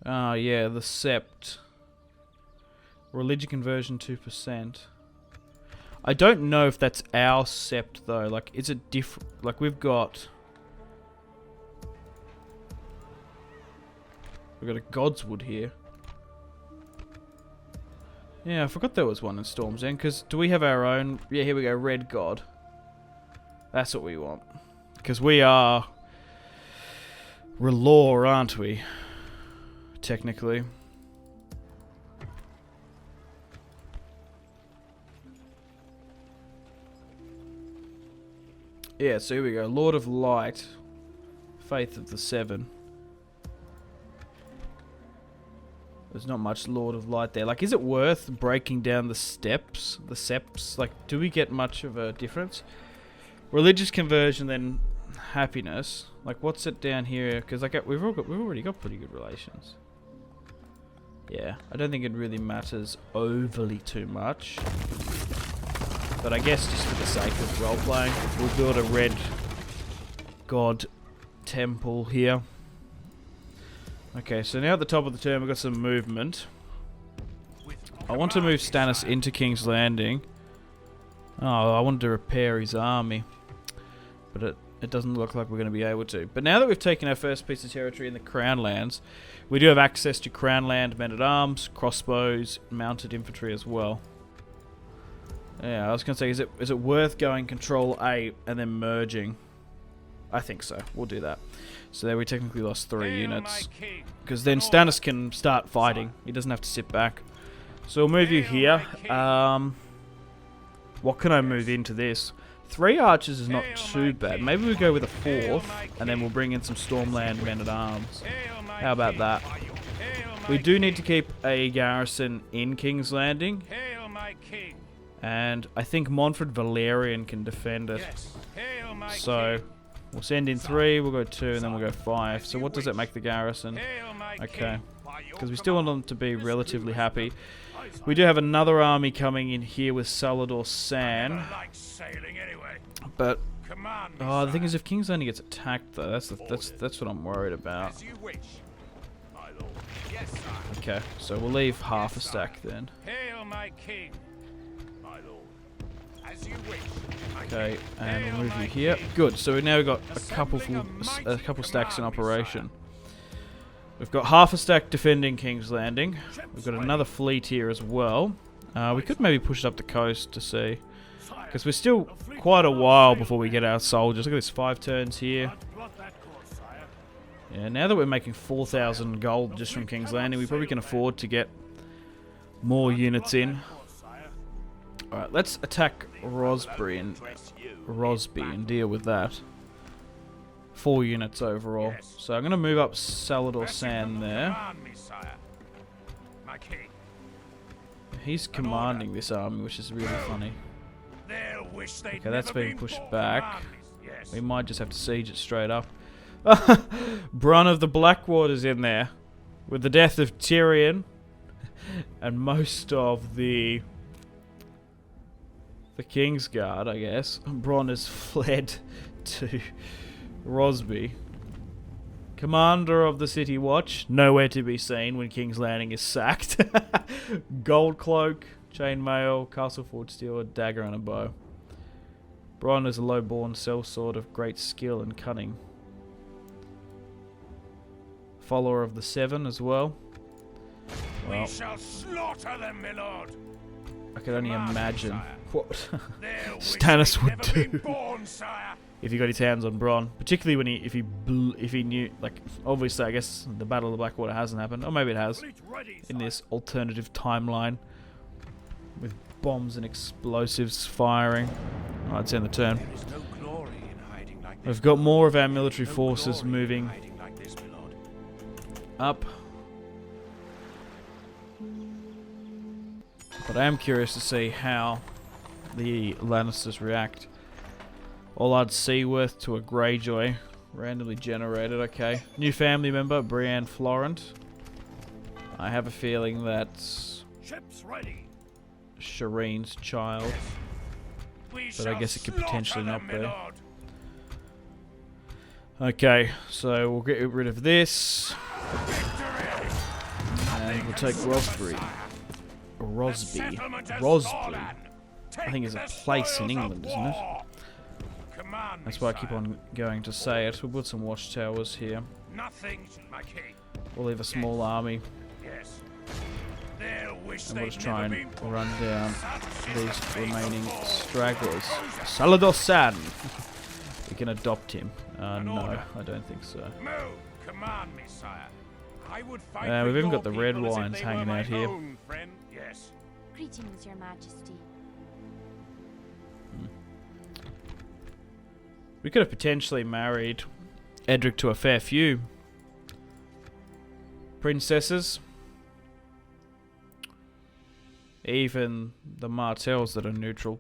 [SPEAKER 1] Ah, yeah, the Sept. Religion conversion 2%. I don't know if that's our sept though. Like, is it different? Like, we've got a Godswood here. Yeah, I forgot there was one in Storm's End. Because do we have our own? Yeah, here we go. Red God. That's what we want. Because we are R'hllor, aren't we? Technically. Yeah, so here we go. Lord of Light. Faith of the Seven. There's not much Lord of Light there. Like, is it worth breaking down the steps? The septs? Like, do we get much of a difference? Religious conversion, then happiness. Like, what's it down here? Because like we've already got pretty good relations. Yeah, I don't think it really matters overly too much. But I guess just for the sake of role-playing, we'll build a red god temple here. Okay, so now at the top of the turn we've got some movement. I want to move Stannis into King's Landing. Oh, I wanted to repair his army. But it doesn't look like we're going to be able to. But now that we've taken our first piece of territory in the Crown Lands, we do have access to Crown Land men-at-arms, crossbows, mounted infantry as well. Yeah, I was going to say, is it worth going Control A and then merging? I think so. We'll do that. So there we technically lost 3 units. Because then Stannis can start fighting. He doesn't have to sit back. So we'll move you here. What can I move into this? 3 archers is not too bad. Maybe we go with a 4th, and then we'll bring in some Stormland men-at-arms. How about that? We do need to keep a garrison in King's Landing. And I think Montford Valerian can defend it. So we'll send in 3, we'll go 2, and then we'll go 5. So what does that make the garrison? Okay. Because we still want them to be relatively happy. We do have another army coming in here with Salador San. But the thing is, if King's Landing gets attacked though, that's what I'm worried about. Okay, so we'll leave half a stack then. Okay, and we'll move you here. Good. So we now got a couple stacks in operation. We've got half a stack defending King's Landing. We've got another fleet here as well. We could maybe push it up the coast to see, because we're still quite a while before we get our soldiers. Look at this, 5 turns here. Yeah, now that we're making 4,000 gold just from King's Landing, we probably can afford to get more units in. Alright, let's attack Rosby and deal with that. 4 units overall. So I'm going to move up Salador San there. He's commanding this army, which is really funny. Okay, that's being pushed back. We might just have to siege it straight up. Bronn of the Blackwater's in there. With the death of Tyrion. And most of the Kingsguard, I guess. Bronn has fled to Rosby. Commander of the City Watch, nowhere to be seen when King's Landing is sacked. Gold cloak, chainmail, castle forge steel, a dagger and a bow. Bronn is a low-born sellsword of great skill and cunning. Follower of the Seven as well. Well,
[SPEAKER 3] we shall slaughter them, my lord.
[SPEAKER 1] I could only imagine what Stannis would do if he got his hands on Bronn, particularly when if he knew, like, obviously I guess the Battle of the Blackwater hasn't happened, or maybe it has, in this alternative timeline with bombs and explosives firing. Alright, it's in the turn. We've got more of our military forces moving up. But I am curious to see how the Lannisters react. Allard Seaworth to a Greyjoy. Randomly generated, okay. New family member, Brienne Florent. I have a feeling that's Shireen's child. But I guess it could potentially not be. Okay, so we'll get rid of this. And we'll take Rosby. I think there's a place in England, isn't it?
[SPEAKER 3] Command
[SPEAKER 1] That's
[SPEAKER 3] me,
[SPEAKER 1] why I keep
[SPEAKER 3] sire.
[SPEAKER 1] on going to say it. We'll put some watchtowers here.
[SPEAKER 3] Nothing, my king.
[SPEAKER 1] We'll leave a small army,
[SPEAKER 3] Yes. They'll wish
[SPEAKER 1] and we'll
[SPEAKER 3] they'd
[SPEAKER 1] just try
[SPEAKER 3] never
[SPEAKER 1] and
[SPEAKER 3] been born.
[SPEAKER 1] run down
[SPEAKER 3] Such is
[SPEAKER 1] these
[SPEAKER 3] the fate
[SPEAKER 1] remaining
[SPEAKER 3] of all.
[SPEAKER 1] stragglers.
[SPEAKER 3] Composure.
[SPEAKER 1] Salados San! We can adopt him. No,
[SPEAKER 3] order.
[SPEAKER 1] I don't think so.
[SPEAKER 3] Move. Command me, sire. I would fight
[SPEAKER 1] We've
[SPEAKER 3] with
[SPEAKER 1] even
[SPEAKER 3] your
[SPEAKER 1] got the red
[SPEAKER 3] people as if
[SPEAKER 1] wines
[SPEAKER 3] they were
[SPEAKER 1] hanging
[SPEAKER 3] my
[SPEAKER 1] out here.
[SPEAKER 3] own friend. Yes.
[SPEAKER 2] Greetings, Your Majesty.
[SPEAKER 1] We could have potentially married Edric to a fair few princesses. Even the Martells that are neutral.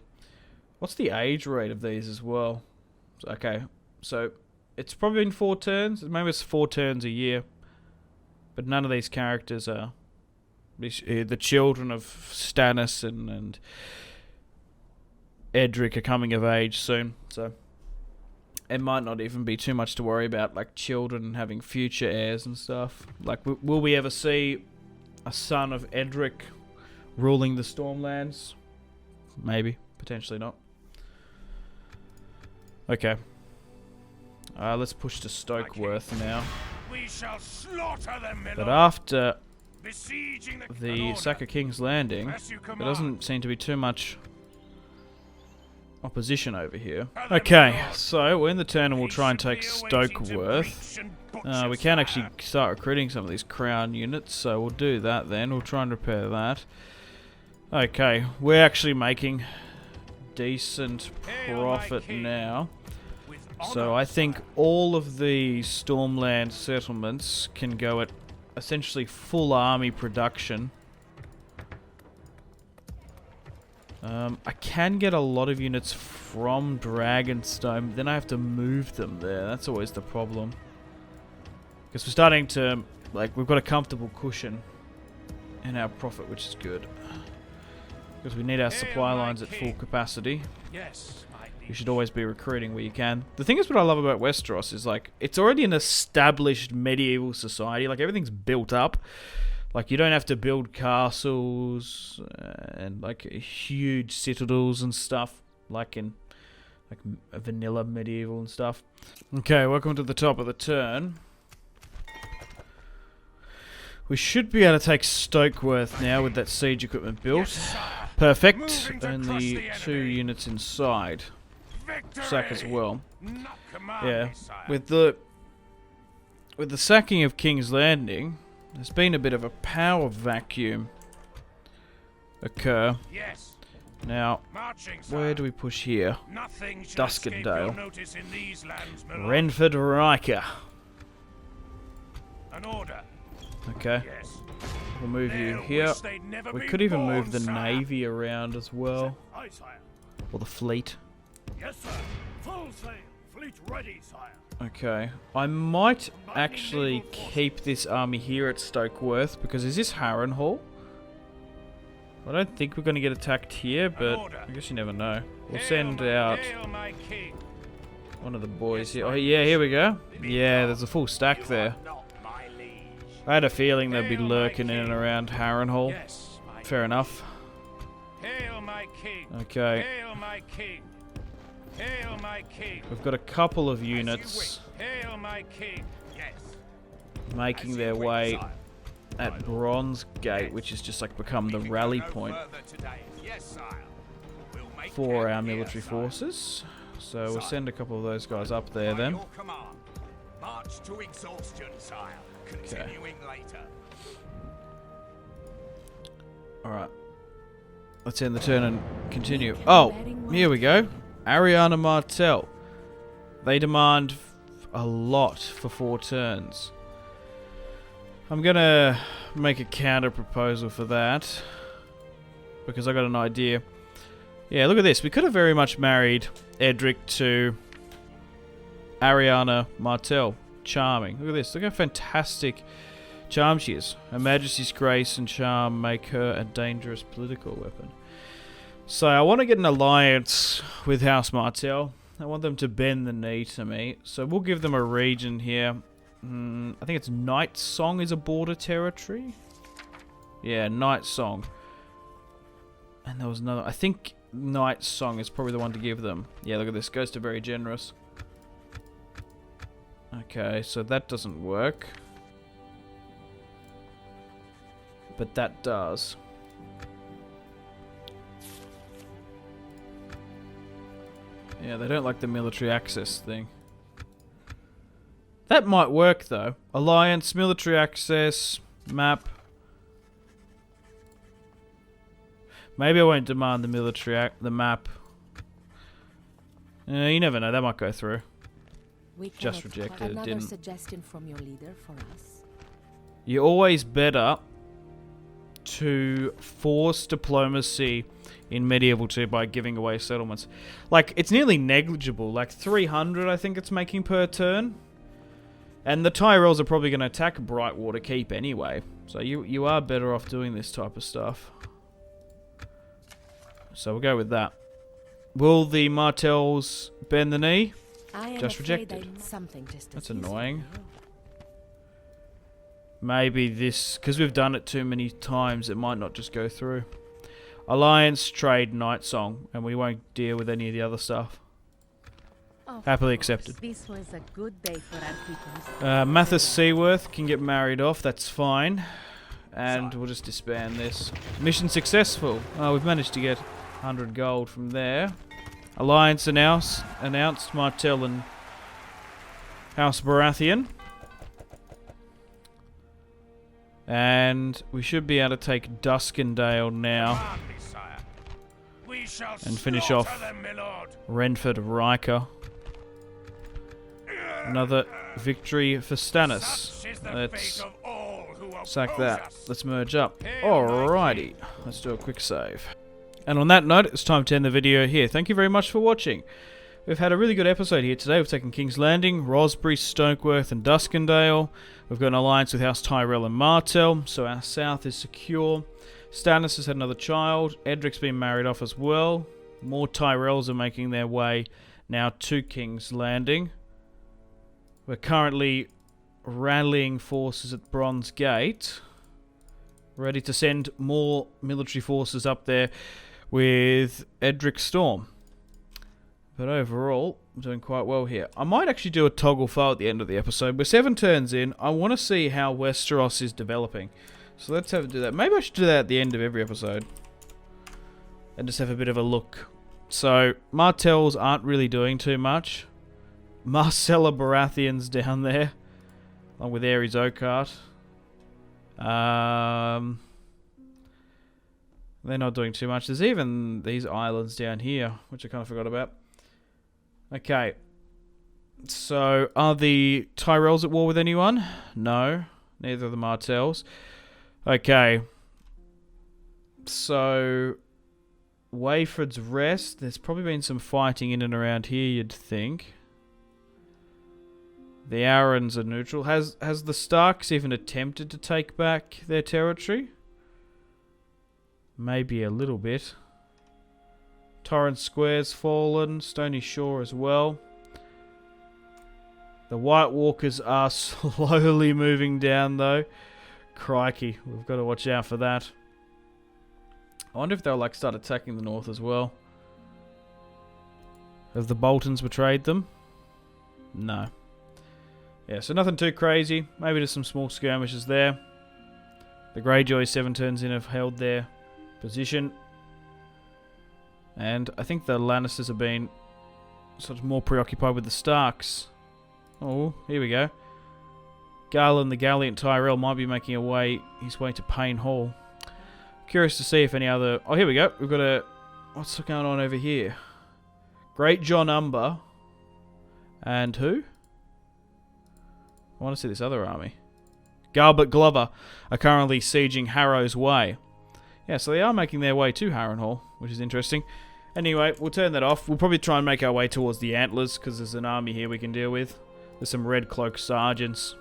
[SPEAKER 1] What's the age rate of these as well? Okay, so it's probably been 4 turns. Maybe it's 4 turns a year. But none of these characters are the children of Stannis and Edric are coming of age soon. So it might not even be too much to worry about, like children having future heirs and stuff. Like, will we ever see a son of Edric ruling the Stormlands? Maybe. Potentially not. Okay. Let's push to Stokeworth now.
[SPEAKER 3] We shall slaughter them,
[SPEAKER 1] But
[SPEAKER 3] Milord.
[SPEAKER 1] after
[SPEAKER 3] Besieging
[SPEAKER 1] the sack of King's Landing,
[SPEAKER 3] As you
[SPEAKER 1] there
[SPEAKER 3] command.
[SPEAKER 1] doesn't seem to be too much opposition over here.
[SPEAKER 3] Other
[SPEAKER 1] Okay,
[SPEAKER 3] Milord.
[SPEAKER 1] so we're in the turn and we'll try and take
[SPEAKER 3] Patiently awaiting to
[SPEAKER 1] Stokeworth.
[SPEAKER 3] breach and butcher,
[SPEAKER 1] We can actually
[SPEAKER 3] sire.
[SPEAKER 1] start recruiting some of these crown units, so we'll do that then. We'll try and repair that. Okay, we're actually making decent
[SPEAKER 3] Hail, my
[SPEAKER 1] profit
[SPEAKER 3] king.
[SPEAKER 1] now.
[SPEAKER 3] With
[SPEAKER 1] So
[SPEAKER 3] honor,
[SPEAKER 1] I think
[SPEAKER 3] sire.
[SPEAKER 1] all of the Stormland settlements can go at essentially full army production. I can get a lot of units from Dragonstone, but then I have to move them there. That's always the problem. Because we're starting to, like, we've got a comfortable cushion in our profit, which is good. Because we need our
[SPEAKER 3] Hail,
[SPEAKER 1] supply
[SPEAKER 3] my
[SPEAKER 1] lines at full
[SPEAKER 3] king.
[SPEAKER 1] capacity.
[SPEAKER 3] Yes, my
[SPEAKER 1] You
[SPEAKER 3] liege.
[SPEAKER 1] should always be recruiting where you can. The thing is, what I love about Westeros is, like, it's already an established medieval society. Like, everything's built up. Like, you don't have to build castles and, like, huge citadels and stuff. Like in, like, vanilla medieval and stuff. Okay, welcome to the top of the turn. We should be able to take Stokeworth now with that siege equipment built.
[SPEAKER 3] Yes, sire.
[SPEAKER 1] Perfect.
[SPEAKER 3] Moving to
[SPEAKER 1] Only
[SPEAKER 3] crush the
[SPEAKER 1] 2
[SPEAKER 3] enemy.
[SPEAKER 1] units inside.
[SPEAKER 3] Victory.
[SPEAKER 1] Sack as well.
[SPEAKER 3] Not command
[SPEAKER 1] Yeah,
[SPEAKER 3] me, sire.
[SPEAKER 1] with the sacking of King's Landing, there's been a bit of a power vacuum occur.
[SPEAKER 3] Yes.
[SPEAKER 1] Now,
[SPEAKER 3] Marching, sire.
[SPEAKER 1] where do we push here?
[SPEAKER 3] Nothing shall escape
[SPEAKER 1] Duskendale.
[SPEAKER 3] your notice in these lands, my lord.
[SPEAKER 1] Renford Riker.
[SPEAKER 3] An order.
[SPEAKER 1] Okay,
[SPEAKER 3] Yes.
[SPEAKER 1] we'll move you
[SPEAKER 3] They'll
[SPEAKER 1] here.
[SPEAKER 3] wish they'd never
[SPEAKER 1] We
[SPEAKER 3] been
[SPEAKER 1] could even
[SPEAKER 3] born,
[SPEAKER 1] move the
[SPEAKER 3] sire.
[SPEAKER 1] Navy around as well,
[SPEAKER 3] Aye, sire.
[SPEAKER 1] or the fleet.
[SPEAKER 3] Yes, sir. Full sail. Fleet ready, sire.
[SPEAKER 1] Okay, I might actually keep this army here at Stokeworth, because is this Harrenhal? I don't think we're going to get attacked here, but I guess you never know. We'll send out
[SPEAKER 3] Hail, my king.
[SPEAKER 1] one of the boys here. Oh yeah, here we go. Yeah, there's a full stack there.
[SPEAKER 3] Not my liege.
[SPEAKER 1] I had a feeling they'd be
[SPEAKER 3] Hail, my
[SPEAKER 1] lurking in and
[SPEAKER 3] king.
[SPEAKER 1] around Harrenhal.
[SPEAKER 3] Yes, my
[SPEAKER 1] Fair enough.
[SPEAKER 3] Hail, my king.
[SPEAKER 1] Okay,
[SPEAKER 3] Hail, my king. Hail, my king.
[SPEAKER 1] we've got a couple of
[SPEAKER 3] As you
[SPEAKER 1] units
[SPEAKER 3] wish. Hail, my king. Yes.
[SPEAKER 1] making
[SPEAKER 3] As
[SPEAKER 1] their
[SPEAKER 3] you wish,
[SPEAKER 1] way
[SPEAKER 3] sire.
[SPEAKER 1] at Bronze Gate, which is just like become the
[SPEAKER 3] We can
[SPEAKER 1] rally
[SPEAKER 3] go no
[SPEAKER 1] point
[SPEAKER 3] further today. Yes, sire. We'll make
[SPEAKER 1] for
[SPEAKER 3] camp
[SPEAKER 1] our
[SPEAKER 3] here,
[SPEAKER 1] military
[SPEAKER 3] sire.
[SPEAKER 1] forces. So we'll
[SPEAKER 3] Sire.
[SPEAKER 1] send a couple of those guys up there
[SPEAKER 3] By
[SPEAKER 1] then.
[SPEAKER 3] your command. March to exhaustion, sire. Continuing later.
[SPEAKER 1] Alright. Let's end the turn and continue. Oh, here we go. Ariana Martell. They demand a lot for 4 turns. I'm gonna make a counter proposal for that, because I got an idea. Yeah, look at this. We could have very much married Edric to Ariana Martell. Charming. Look at this. Look how fantastic charm she is. Her Majesty's grace and charm make her a dangerous political weapon. So I want to get an alliance with House Martell. I want them to bend the knee to me. So we'll give them a region here. I think it's Night Song is a border territory. Yeah, Night Song. And there was another. I think Knight Song is probably the one to give them. Yeah, look at this. Goes to very generous. Okay, so that doesn't work. But that does. Yeah, they don't like the military access thing. That might work though. Alliance, military access, map. Maybe I won't demand the military the map. You never know, that might go through. Just rejected, it
[SPEAKER 4] Another
[SPEAKER 1] didn't.
[SPEAKER 4] suggestion from your leader for us.
[SPEAKER 1] You're always better to force diplomacy in Medieval 2 by giving away settlements. Like, it's nearly negligible. Like, 300 I think it's making per turn. And the Tyrells are probably going to attack Brightwater Keep anyway. So you are better off doing this type of stuff. So we'll go with that. Will the Martells bend the knee? Just rejected. That's annoying. Maybe this, because we've done it too many times, it might not just go through. Alliance, trade, Night Song, and we won't deal with any of the other stuff. Happily accepted.
[SPEAKER 4] This was a good day for our people.
[SPEAKER 1] Mathis Seaworth can get married off, that's fine. And we'll just disband this. Mission successful. Oh, we've managed to get 100 gold from there. Alliance announced Martell and House Baratheon. And we should be able to take Duskendale now. And finish off Renford Riker. Another victory for Stannis. Let's sack that. Let's merge up. Alrighty. Let's do a quick save. And on that note, it's time to end the video here. Thank you very much for watching. We've had a really good episode here today. We've taken King's Landing, Rosbury, Stokeworth and Duskendale. We've got an alliance with House Tyrell and Martell, so our south is secure. Stannis has had another child. Edric's been married off as well. More Tyrells are making their way now to King's Landing. We're currently rallying forces at Bronze Gate. Ready to send more military forces up there with Edric Storm. But overall, I'm doing quite well here. I might actually do a toggle file at the end of the episode. We're 7 turns in. I want to see how Westeros is developing. So let's have to do that. Maybe I should do that at the end of every episode. And just have a bit of a look. So, Martells aren't really doing too much. Marcella Baratheon's down there. Along with Ares Oakheart. They're not doing too much. There's even these islands down here, which I kind of forgot about. Okay. So, are the Tyrells at war with anyone? No. Neither are the Martells. Okay. So, Wayford's Rest. There's probably been some fighting in and around here, you'd think. The Arryns are neutral. Has the Starks even attempted to take back their territory? Maybe a little bit. Torrent Square's fallen. Stony Shore as well. The White Walkers are slowly moving down though. Crikey, we've got to watch out for that. I wonder if they'll like start attacking the north as well. Have the Boltons betrayed them? No. Yeah, so nothing too crazy. Maybe just some small skirmishes there. The Greyjoys 7 turns in have held their position. And I think the Lannisters have been sort of more preoccupied with the Starks. Oh, here we go. Garland the Gallant Tyrell might be making his way to Payne Hall. Curious to see if any other... Oh, here we go. We've got a... What's going on over here? Great John Umber. And who? I want to see this other army. Garbett Glover are currently sieging Harrow's Way. Yeah, so they are making their way to Harrenhal, which is interesting. Anyway, we'll turn that off. We'll probably try and make our way towards the Antlers, because there's an army here we can deal with. There's some Red Cloak Sergeants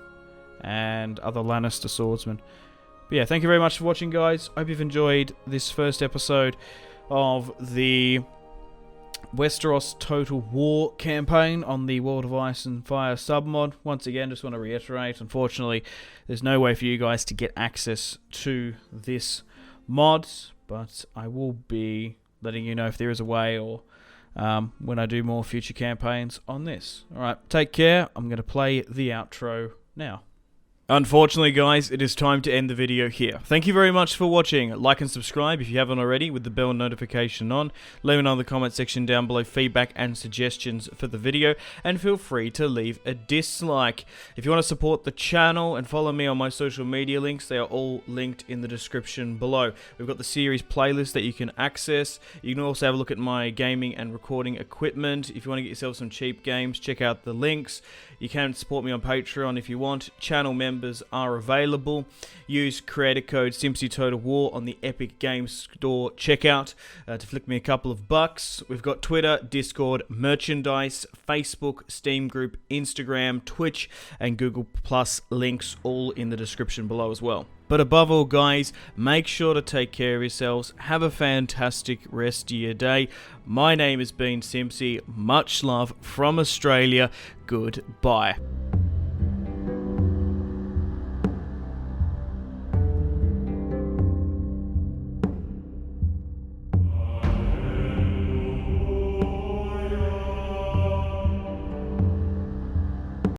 [SPEAKER 1] and other Lannister swordsmen. But yeah, thank you very much for watching, guys. Hope you've enjoyed this first episode of the Westeros Total War campaign on the World of Ice and Fire submod. Once again, just want to reiterate, unfortunately, there's no way for you guys to get access to this mod, but I will be letting you know if there is a way or when I do more future campaigns on this. Alright, take care. I'm going to play the outro now. Unfortunately, guys, it is time to end the video here. Thank you very much for watching. Like and subscribe if you haven't already with the bell notification on. Let me know in the comment section down below feedback and suggestions for the video. And feel free to leave a dislike. If you want to support the channel and follow me on my social media links, they are all linked in the description below. We've got the series playlist that you can access. You can also have a look at my gaming and recording equipment. If you want to get yourself some cheap games, check out the links. You can support me on Patreon if you want. Channel members are available. Use creator code SimpzyTotalWar on the Epic Games Store checkout to flick me a couple of bucks. We've got Twitter, Discord, merchandise, Facebook, Steam group, Instagram, Twitch, and Google Plus links all in the description below as well. But above all, guys, make sure to take care of yourselves. Have a fantastic rest of your day. My name has been Simpzy. Much love from Australia. Goodbye.